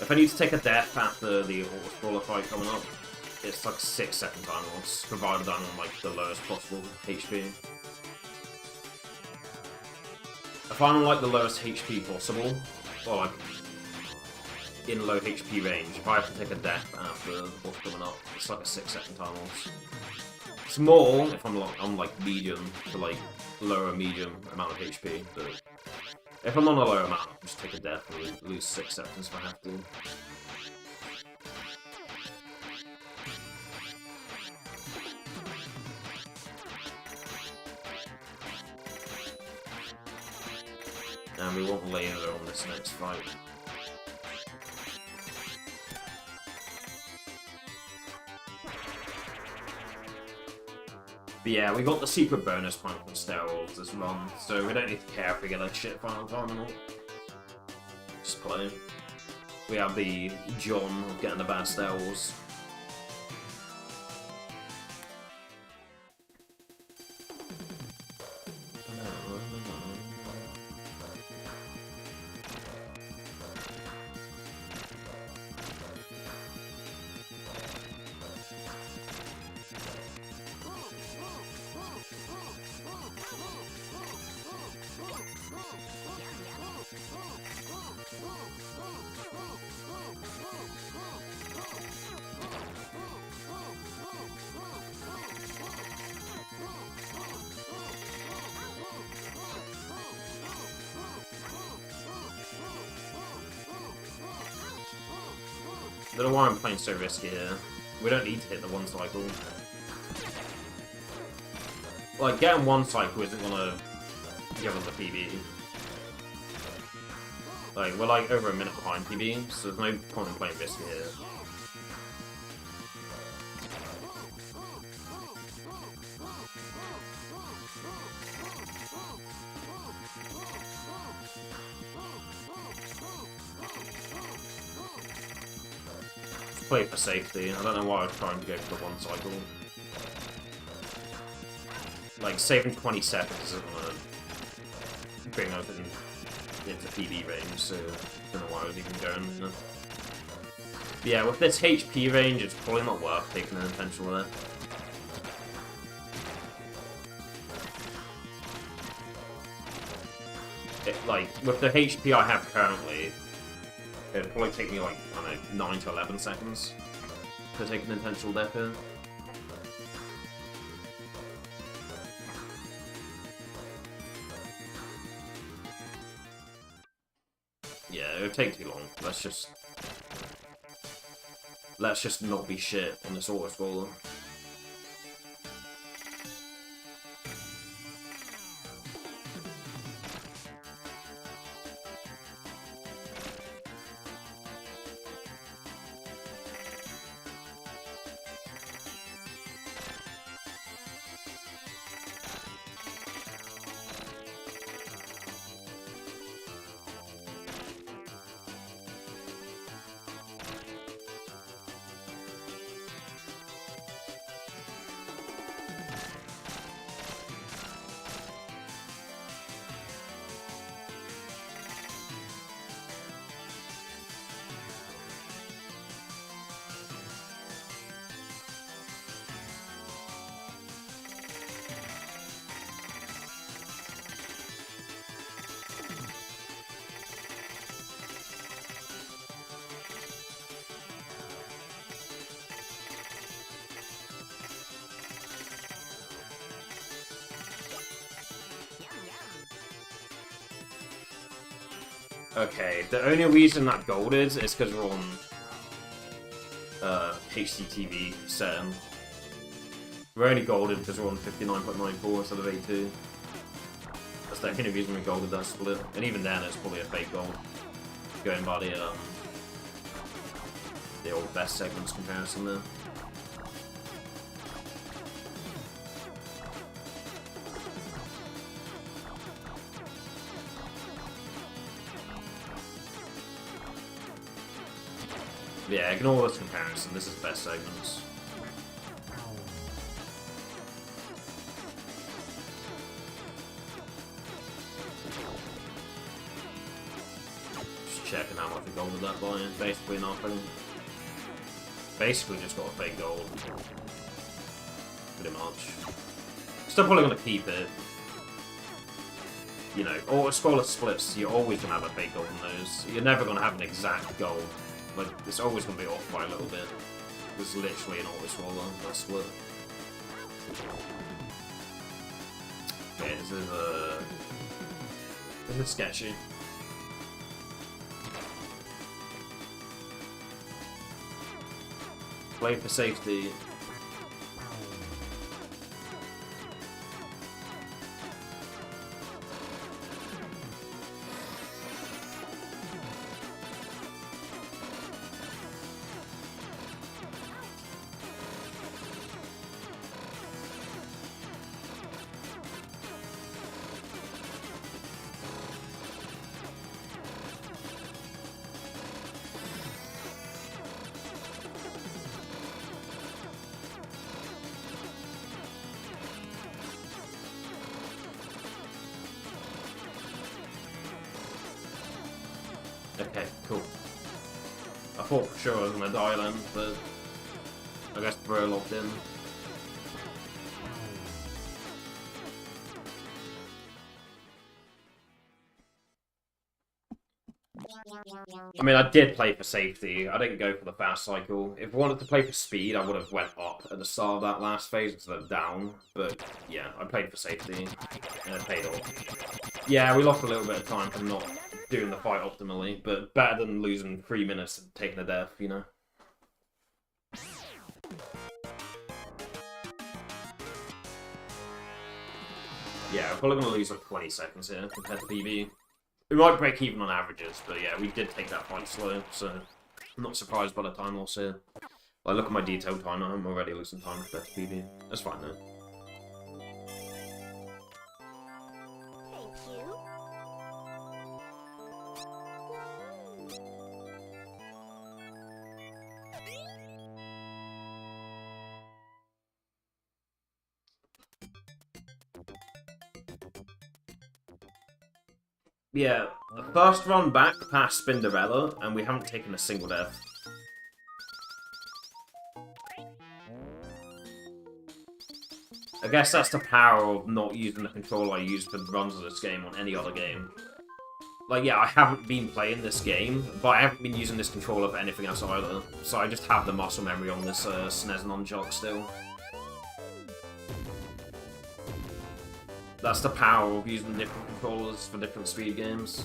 If I need to take a death after the Auto-Sprawler fight coming up, it's like 6-second time loss, provided I'm on like the lowest possible HP. If I'm on like the lowest HP possible, or like in low HP range, if I have to take a death after what's coming up, it's like a 6-second time loss. It's more if I'm like medium to like lower medium amount of HP, but if I'm on a lower amount, I'll just take a death and lose 6 seconds if I have to. And we won't laser on this next fight. But yeah, we got the secret bonus point from steroids this run, so we don't need to care if we get a shit final time or not. Just play. We have the John of getting the bad steroids. don't know why I'm playing so risky here. We don't need to hit the one cycle. Like, getting one cycle isn't gonna give us the PB. Like, we're like over a minute behind PB, so there's no point in playing risky here. Play for safety. I don't know why I was trying to go for the one cycle. Like, saving 20 seconds isn't gonna bring us into PB range, so I don't know why I was even going. You know? But yeah, with this HP range, it's probably not worth taking an intentional there. Like, with the HP I have currently, it'd probably take me like, I don't know, 9 to 11 seconds to take an intentional death here. Yeah, it would take too long. Let's just not be shit on this auto scroller. Okay, the only reason that gold is because we're on HDTV setting. We're only golded because we're on 59.94 instead of 82. That's the only reason we golded that split. And even then, it's probably a fake gold. Going by the old best segments comparison there. Yeah, ignore this comparison, this is best segments. Just checking how much we golded that by, basically nothing. Basically just got a fake gold. Pretty much. Still probably gonna keep it. You know, or scroller splits, you're always gonna have a fake gold in those. You're never gonna have an exact gold. But it's always going to be off by a little bit. It's literally an auto-scroller, that split. Okay, this is sketchy. Play for safety. Okay, cool. I thought for sure I was gonna die then, but I guess we're locked in. I mean, I did play for safety. I didn't go for the fast cycle. If I wanted to play for speed, I would have went up at the start of that last phase instead of down. But yeah, I played for safety, and it paid off. Yeah, we lost a little bit of time from not doing the fight optimally, but better than losing 3 minutes and taking a death, you know? Yeah, we're probably going to lose like 20 seconds here compared to PB. We might break even on averages, but yeah, we did take that fight slow, so I'm not surprised by the time loss here. Like, look at my detailed time, I'm already losing time compared to PB. That's fine though. Thank you. Yeah, first run back past Spinderella, and we haven't taken a single death. I guess that's the power of not using the controller I use for the runs of this game on any other game. Like, yeah, I haven't been playing this game, but I haven't been using this controller for anything else either. So I just have the muscle memory on this SNES nunchuck still. That's the power of using different controllers for different speed games.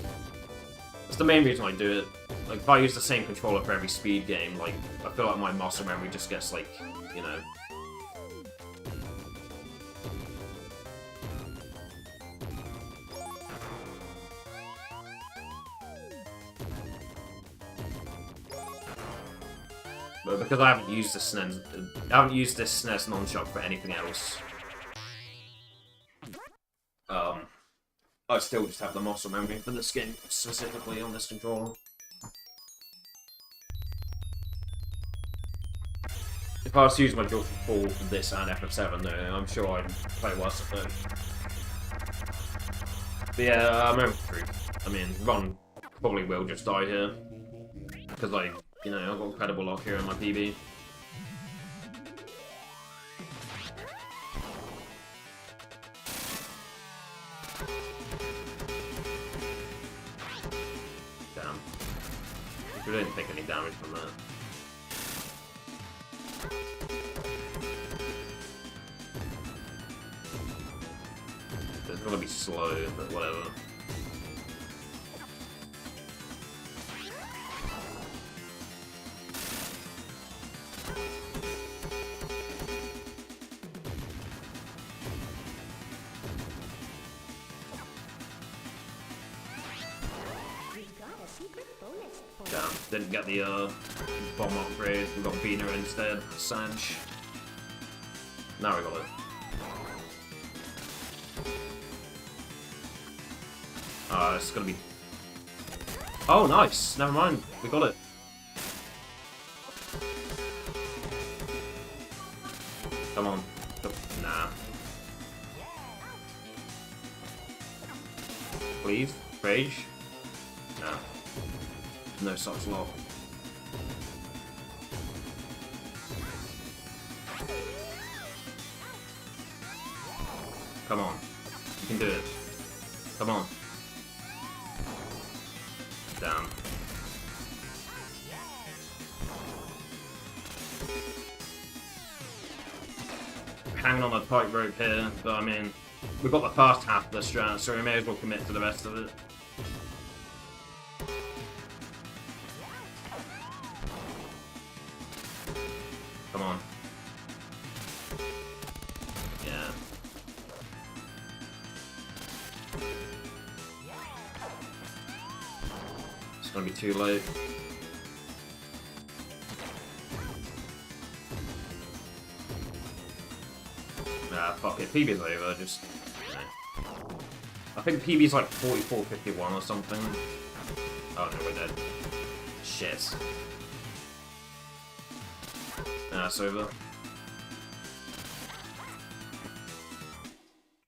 That's the main reason I do it. Like, if I use the same controller for every speed game, like, I feel like my muscle memory just gets, like, you know... But because I haven't used this SNES nunchuck for anything else, I still just have the muscle memory for this game, specifically on this controller. If I was to use my Joystick 4 for this and FF7, though, I'm sure I'd play worse at it. But yeah, I'm through. I mean, Ron probably will just die here. Because, like, you know, I've got incredible luck here in my PB. Damn. We didn't take any damage from that. It's gonna be slow, but whatever. Damn, didn't get the bomb upgrade, we got Beaner instead, Sanj. Now we got it. It's gonna be... Oh, nice! Never mind, we got it. Come on. Nah. Please? Rage? Nah. No such luck. Come on. You can do it. Come on. Damn. Hanging on a tightrope here, but I mean, we've got the first half of the strat, so we may as well commit to the rest of it. Come on. Yeah. It's gonna be too late. Nah, fuck it. PB's over, just... You know. I think PB's like 44-51 or something. Oh no, we're dead. Shit. Nah, it's over.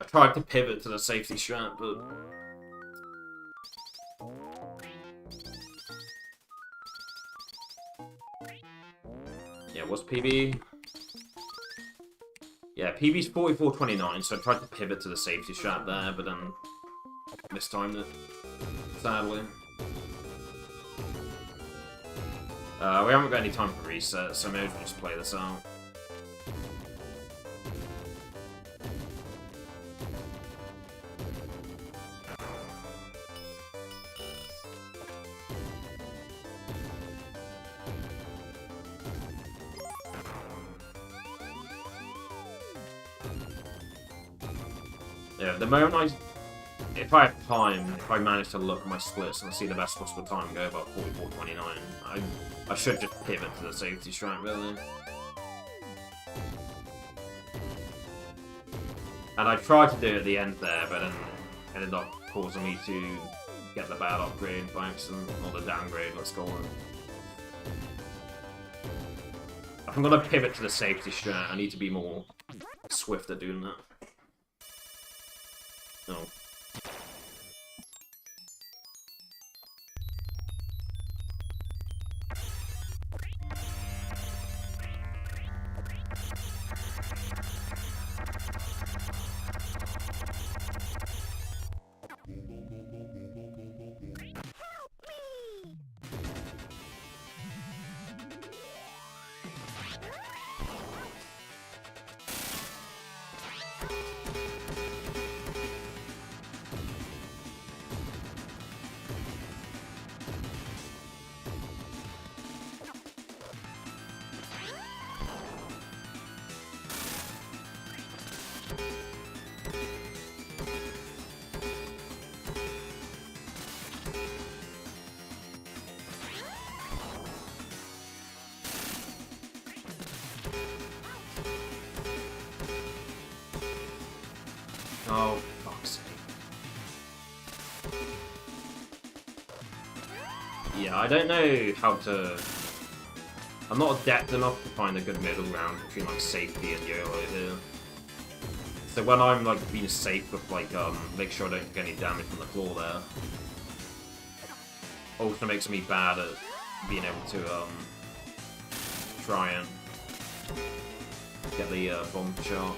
I tried to pivot to the safety strat, but... Yeah, what's PB? Yeah, PB's 44-29, so I tried to pivot to the safety strat there, but then mistimed it, sadly. We haven't got any time for reset, so maybe we'll just play this out. Yeah, the moment if I have time, if I manage to look at my splits and see the best possible time go about 44.29, I should just pivot to the safety strat, really. And I tried to do it at the end there, but then it ended up causing me to get the bad upgrade by accident, or the downgrade, let's call it. If I'm gonna pivot to the safety strat, I need to be more swift at doing that. Oh. Oh, fuck's sake. Yeah, I don't know how to... I'm not adept enough to find a good middle ground between, like, safety and YOLO here. So when I'm, like, being safe with, like, make sure I don't get any damage from the claw there. Also makes me bad at being able to, try and get the, bomb shot.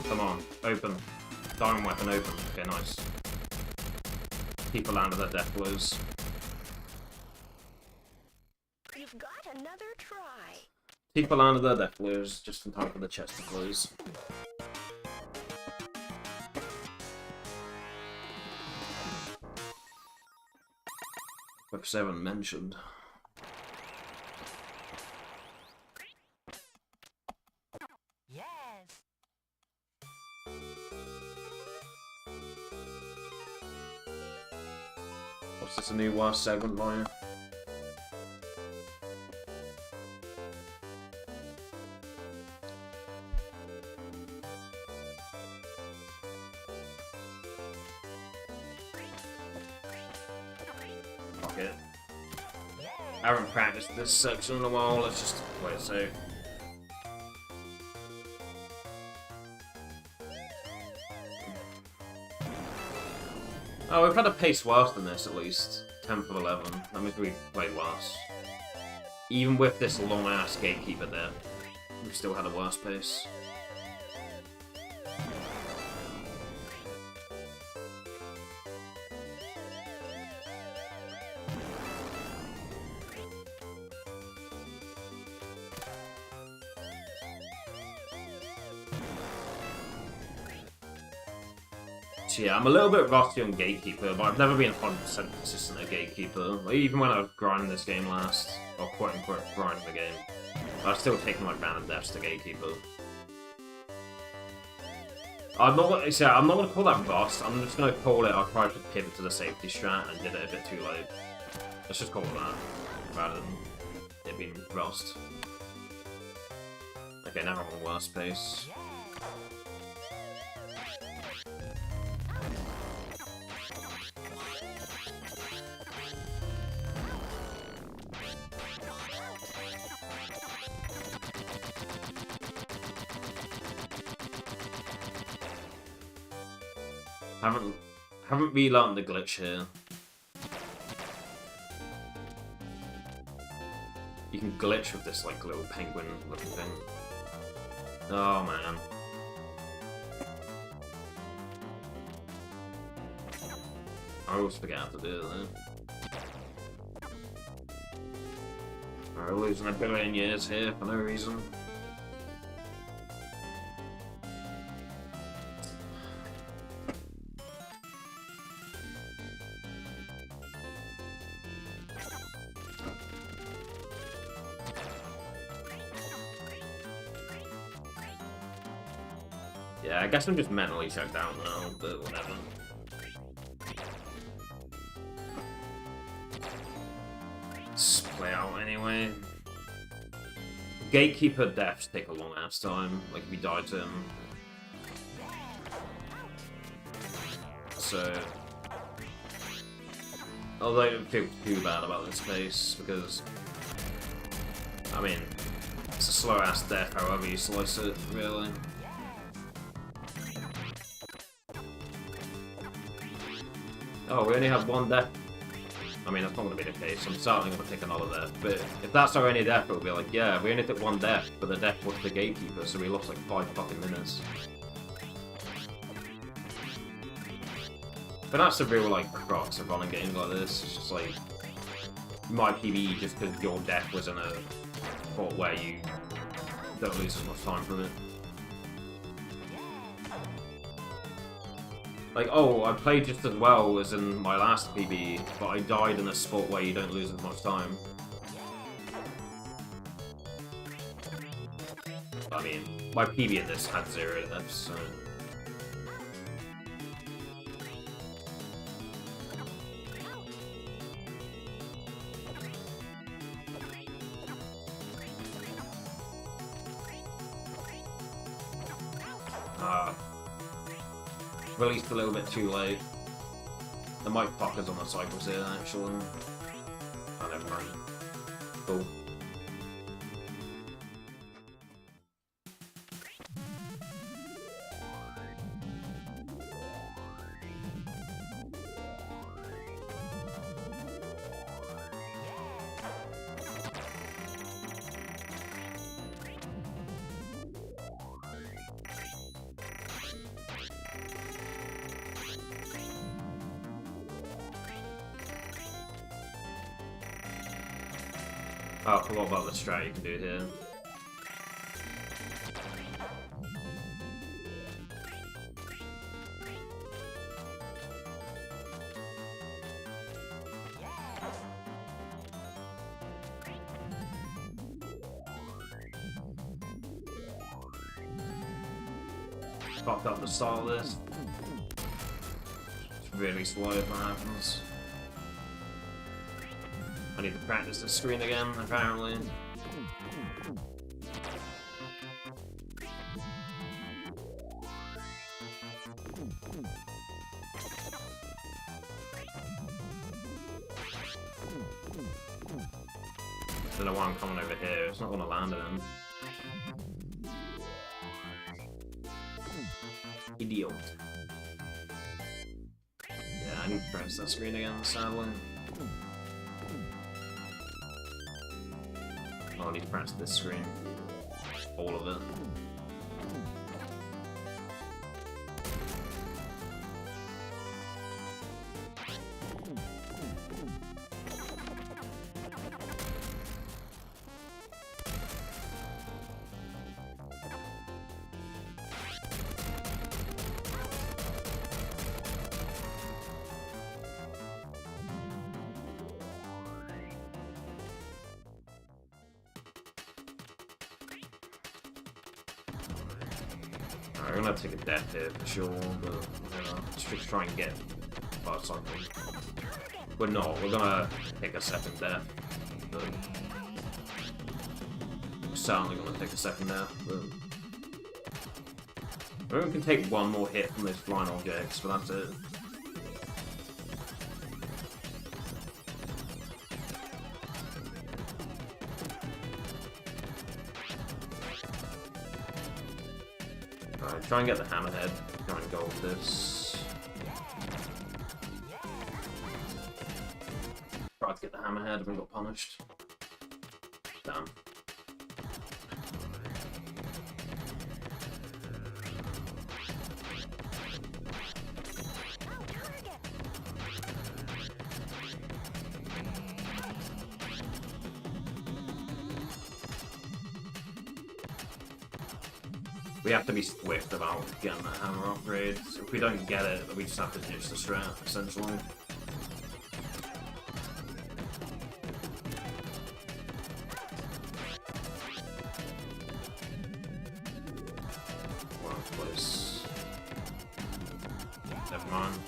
Come on, open. Diamond weapon open. Okay, nice. People land at their death blows. You've got another try. People land at their death blows just in time for the chest to close. Quick 7 mentioned. What's this, a new last segment, Maya? Fuck it. I haven't practiced this section in a while, let's just play it safe. Oh, we've had a pace worse than this, at least. 10th of 11. That means we played worse. Even with this long-ass gatekeeper there, we still had a worse pace. Yeah, I'm a little bit rusty on Gatekeeper, but I've never been 100% consistent at Gatekeeper. Like, even when I was grinding this game last, or quote-unquote grinding the game, I was still taking like random deaths to Gatekeeper. I'm not gonna call that rust, I'm just gonna call it I tried to pivot to the safety strat and did it a bit too late. Let's just call it that. rather than it being Frost. Okay, now I'm on worst pace. Haven't relearned the glitch here. You can glitch with this like little penguin looking thing. Oh man. I always forget how to do it though. We're losing a billion years here for no reason. Yeah, I guess I'm just mentally checked out now, but whatever. Split out anyway. Gatekeeper deaths take a long ass time, like if you die to him. So... although I don't feel too bad about this pace, because... I mean, it's a slow ass death however you slice it, really. Oh, we only have one death. I mean, that's not going to be the case. I'm certainly going to take another death. But if that's our only death, it'll be like, yeah, we only took one death, but the death was the Gatekeeper, so we lost like 5 fucking minutes. But that's the real, like, crux of running games like this. It's just like, you might PvE just because your death was in a spot where you don't lose as much time from it. Like, oh, I played just as well as in my last PvE, but I died in a spot where you don't lose as much time. I mean, my PvE in this had 0 deaths, so... Released a little bit too late. There might fuck us on the cycles here, actually. Oh, never mind. Cool. Oh, I forgot about the strat you can do here. Fucked up the start of this. It's really slow if that happens. I need to practice the screen again, apparently. Don't know why I'm coming over here, it's not gonna land in him. Idiot. Yeah, I need to practice that screen again, sadly. I need to practice this screen. All of it. I'm gonna take a death here for sure, but you know, just try and get something. We're not, we're gonna take a second death. but certainly gonna take a second there. But everyone can take one more hit from those flying objects, but that's it. Alright, try and get the hammerhead. Try and go with this. Tried to get the hammerhead and got punished. Damn. We have to be swift about getting that hammer upgrade. So if we don't get it, then we just have to ditch the strat, essentially. Well, place. Never mind.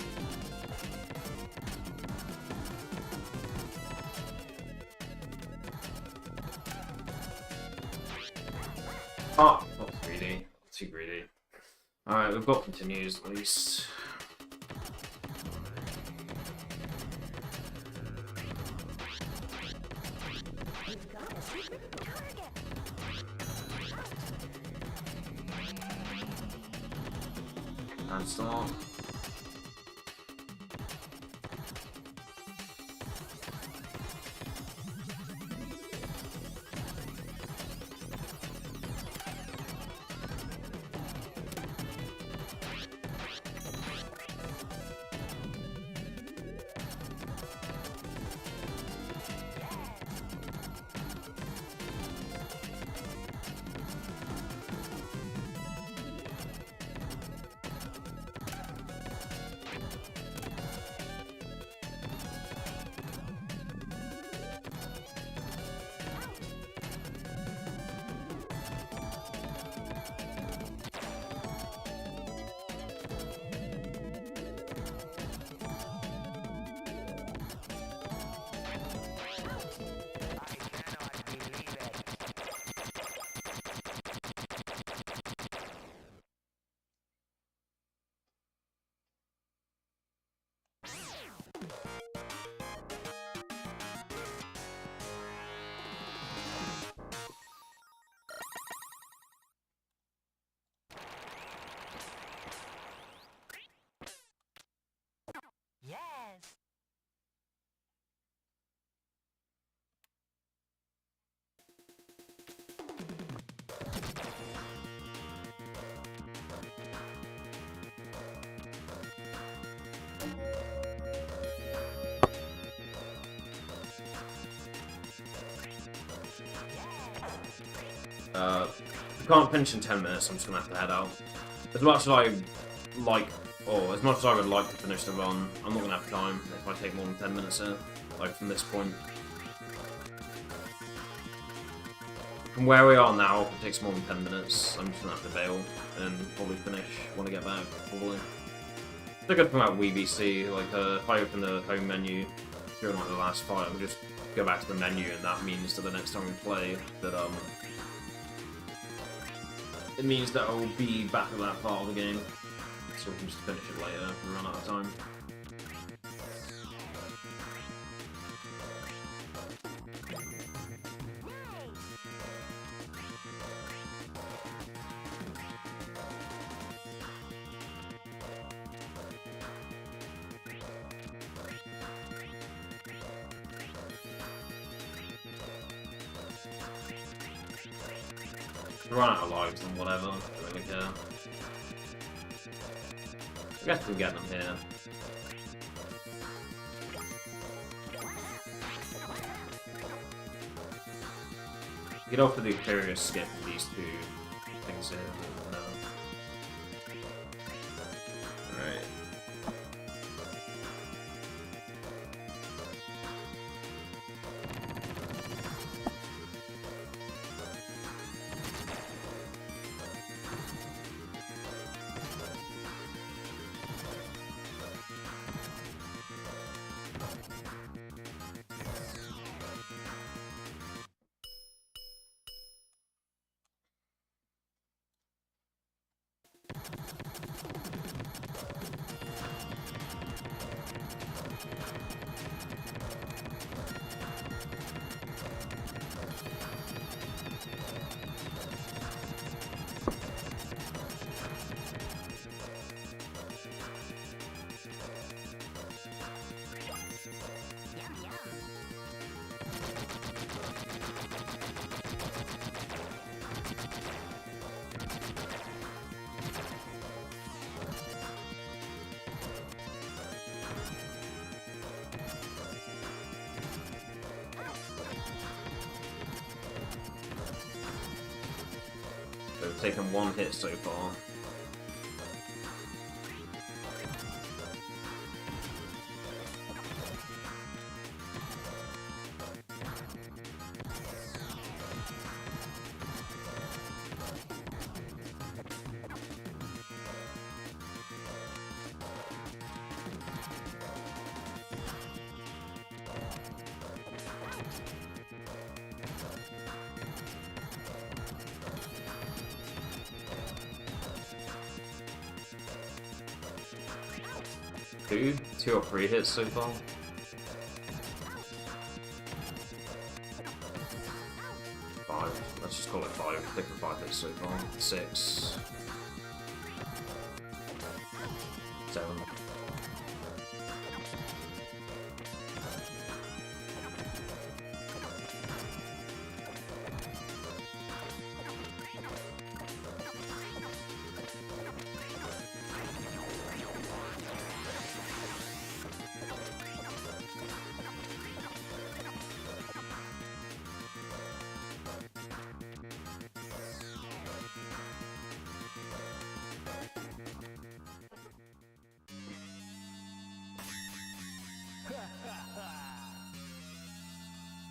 Oh, not greedy. Too greedy. Alright, we've got continues at least. You've got a secret target. And start. Yes. If I can't finish in 10 minutes, I'm just gonna have to head out. As much as I like, or as much as I would like to finish the run, I'm not gonna have time if I take more than 10 minutes here, like from this point. From where we are now, if it takes more than 10 minutes, I'm just gonna have to bail and probably finish when I get back, probably. The good thing about WeBC, like if I open the home menu during like the last fight, I'll just go back to the menu, and that means that the next time we play, that it means that I'll be back at that part of the game, so we can just finish it later if we run out of time. If we run out of lives, then whatever, I don't really care. I guess we'll get them here. You'd offer the curious skip these two things here, but no. Alright. taken one hit so far. Two or three hits so far. Five. Let's just call it five. I think 5 hits so far. 6. 7.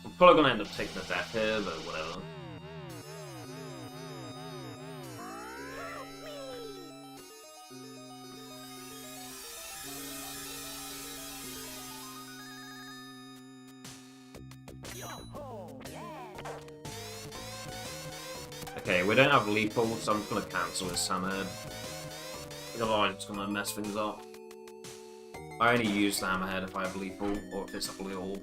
I'm probably gonna end up taking the death here, but whatever. Okay, we don't have lethal, so I'm just gonna cancel this hammerhead. Otherwise, it's gonna mess things up. I only use the hammerhead if I have lethal, or if it's a blue orb.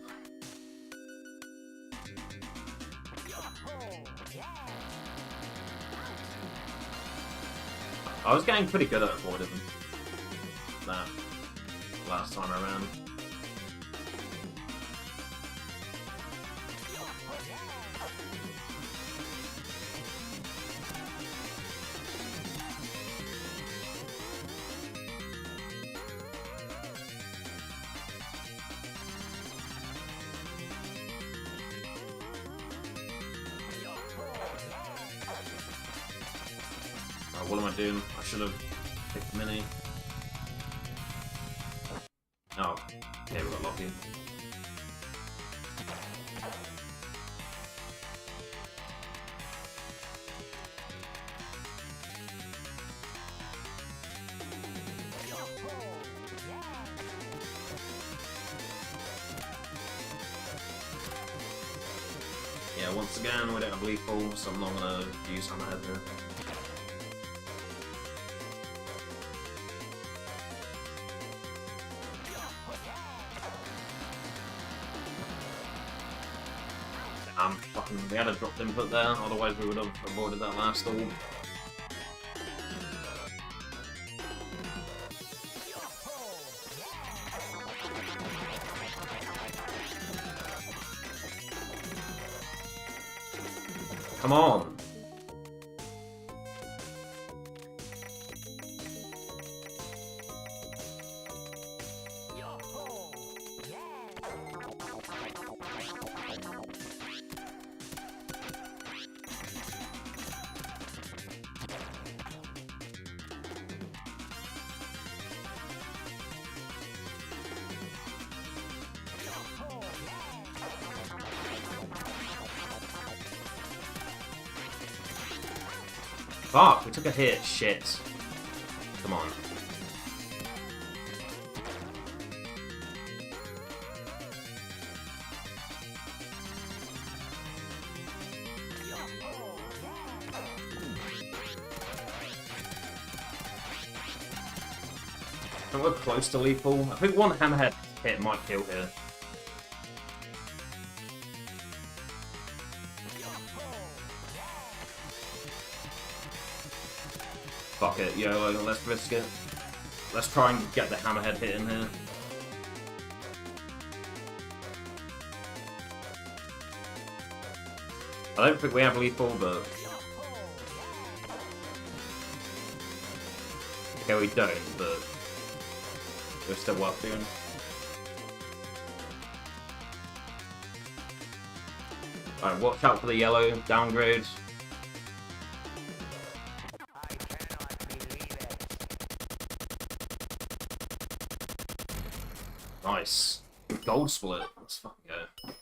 I was getting pretty good at avoiding that last time around. What am I doing? I should have picked mini. Oh, okay, we got lucky. Yeah, once again, we don't have lethal, so I'm not gonna use hammerhead here. We had a dropped input there, otherwise we would have avoided that last orb. Come on! Fuck, we took a hit. Shit. Come on. I think we're close to lethal. I think one hammerhead hit might kill here. Fuck it, yo, let's risk it. Let's try and get the hammerhead hit in here. I don't think we have lethal, but... Okay, we don't, but... we're still worth doing. Alright, watch out for the yellow downgrade. Nice. Gold split. Let's fucking go.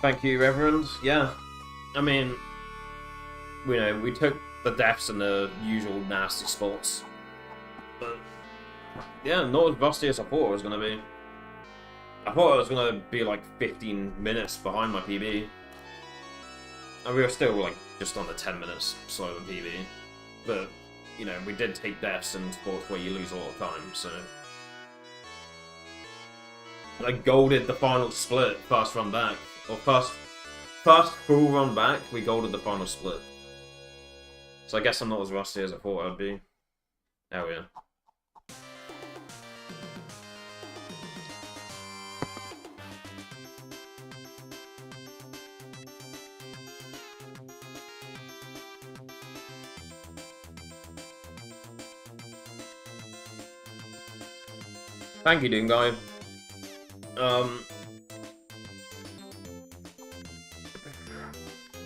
Thank you, Reverend. Yeah, I mean, we took the deaths in the usual nasty spots, but yeah, not as rusty as I thought it was gonna be. I thought it was gonna be like 15 minutes behind my PB, and we were still like just under 10 minutes slower than PB. But we did take deaths in sports where you lose a lot of time, so I golded the final split first run back. Or first full run back, we golded the final split. So I guess I'm not as rusty as I thought I'd be. Hell yeah. Thank you, Doom Guy.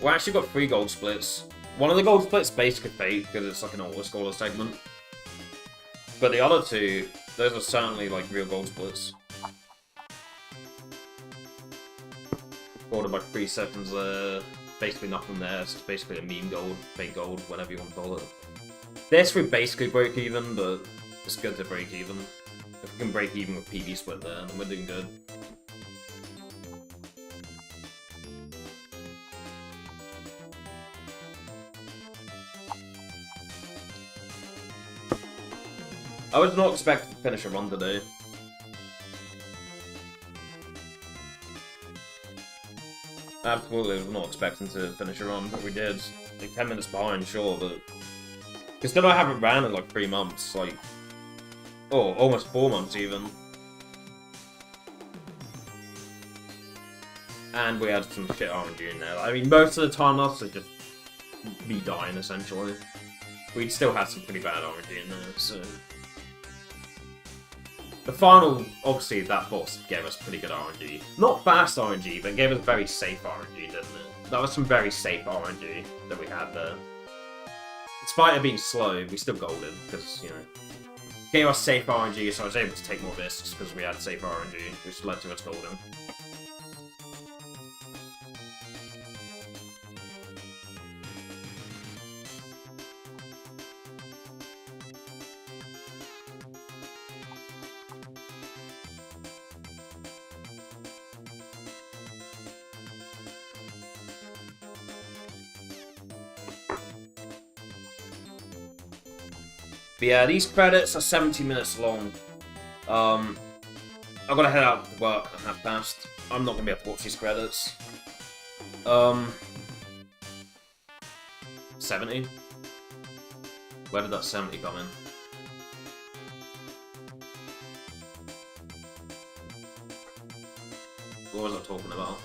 We actually got 3 gold splits. One of the gold splits basically fake because it's like an auto-scorer segment. But the other 2, those are certainly like real gold splits. Ordered by 3 seconds there. Basically nothing there. It's basically a meme gold, fake gold, whatever you want to call it. This we basically break even, but it's good to break even. If we can break even with PB split there, then we're doing good. I was not expecting to finish a run today. Absolutely was not expecting to finish a run, but we did. Like 10 minutes behind, sure, but considering I haven't ran in like 3 months, like, oh, almost 4 months even. And we had some shit RNG in there. I mean, most of the time loss is just me dying, essentially. We'd still had some pretty bad RNG in there, so... The final, obviously, that boss gave us pretty good RNG. Not fast RNG, but gave us very safe RNG, didn't it? That was some very safe RNG that we had there. Despite it being slow, we still golded, because, gave us safe RNG, so I was able to take more risks because we had safe RNG, which led to us golden. But yeah, these credits are 70 minutes long. I've got to head out to work at 1:30. I'm not going to be able to watch these credits. 70? Where did that 70 come in? What was I talking about?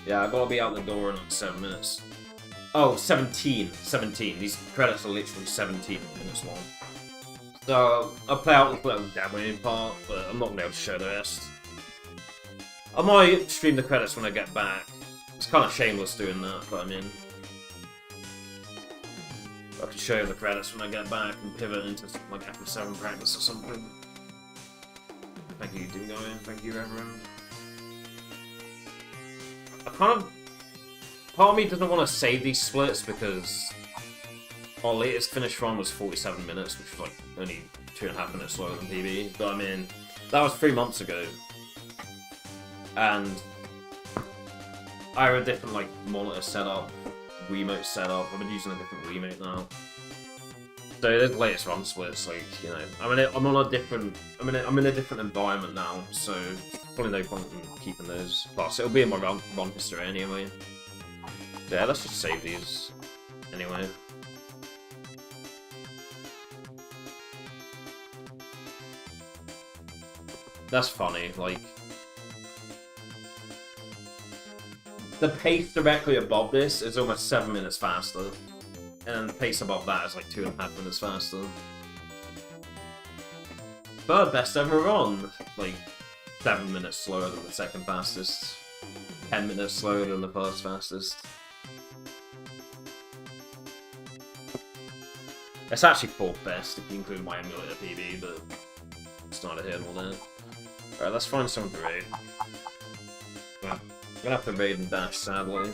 Yeah, I gotta be out the door in like 7 minutes. Oh, 17. 17. These credits are literally 17 minutes long. So, I'll play out the little demoing part, but I'm not gonna be able to show the rest. I might stream the credits when I get back. It's kind of shameless doing that, but I mean... I can show you the credits when I get back and pivot into like FF7 practice or something. Thank you, Dingo, thank you, Reverend. I kind of... Part of me doesn't want to save these splits because our latest finish run was 47 minutes, which was like only 2.5 minutes slower than PB. But I mean, that was 3 months ago. And I have a different like monitor setup, Wiimote setup. I've been using a different Wiimote now. So the latest run splits, like, you know, I'm in a different environment now, so probably no point in keeping those. Plus, it'll be in my run history anyway. Yeah, let's just save these anyway. That's funny, like... The pace directly above this is almost 7 minutes faster. And then the pace above that is like 2.5 minutes faster. Third best ever run! Like, 7 minutes slower than the second fastest. 10 minutes slower than the first fastest. It's actually 4th best if you include my emulator PB, but it's not a hit all that. Alright, let's find someone to raid. Well, I'm gonna have to raid and dash, sadly.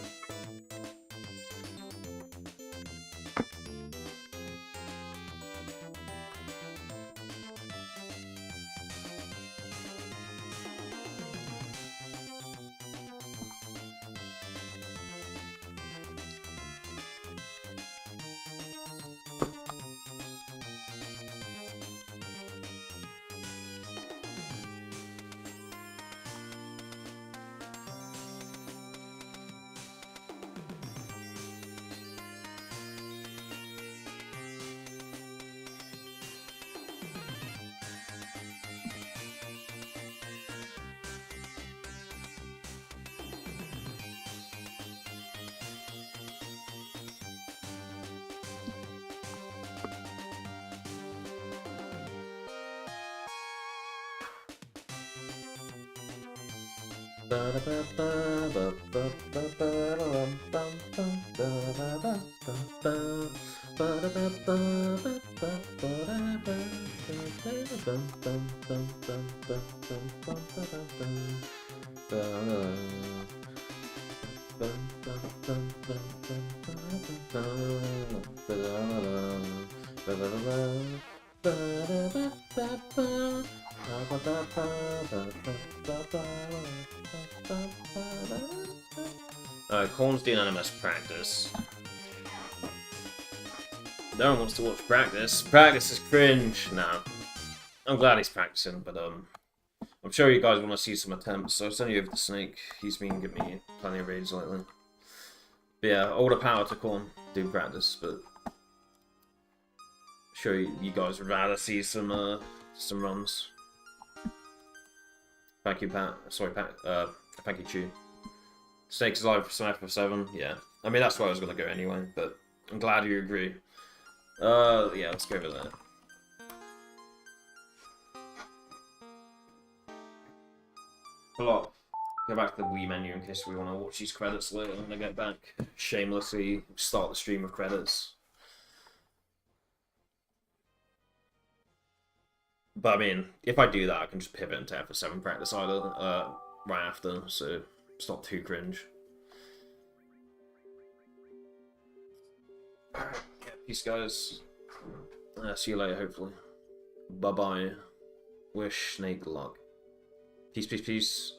Corn's doing animus practice. No one wants to watch practice. Practice is cringe. Nah. I'm glad he's practicing, but I'm sure you guys want to see some attempts, so I'll send you over to Snake. He's been giving me plenty of raids lately. But yeah, all the power to Corn. Do practice, but I'm sure you guys would rather see some runs. Thank you, Pat. Sorry, Pat. Thank you, Chew. Snake is live for some FF7, yeah. I mean, that's where I was going to go anyway, but I'm glad you agree. Yeah, let's go over there. Go back to the Wii menu in case we want to watch these credits later when I get back. Shamelessly start the stream of credits. But I mean, if I do that, I can just pivot into FF7 practice either, right after, so it's not too cringe. Alright, yeah, peace guys. See you later, hopefully. Bye-bye. Wish Snake luck. Peace, peace, peace.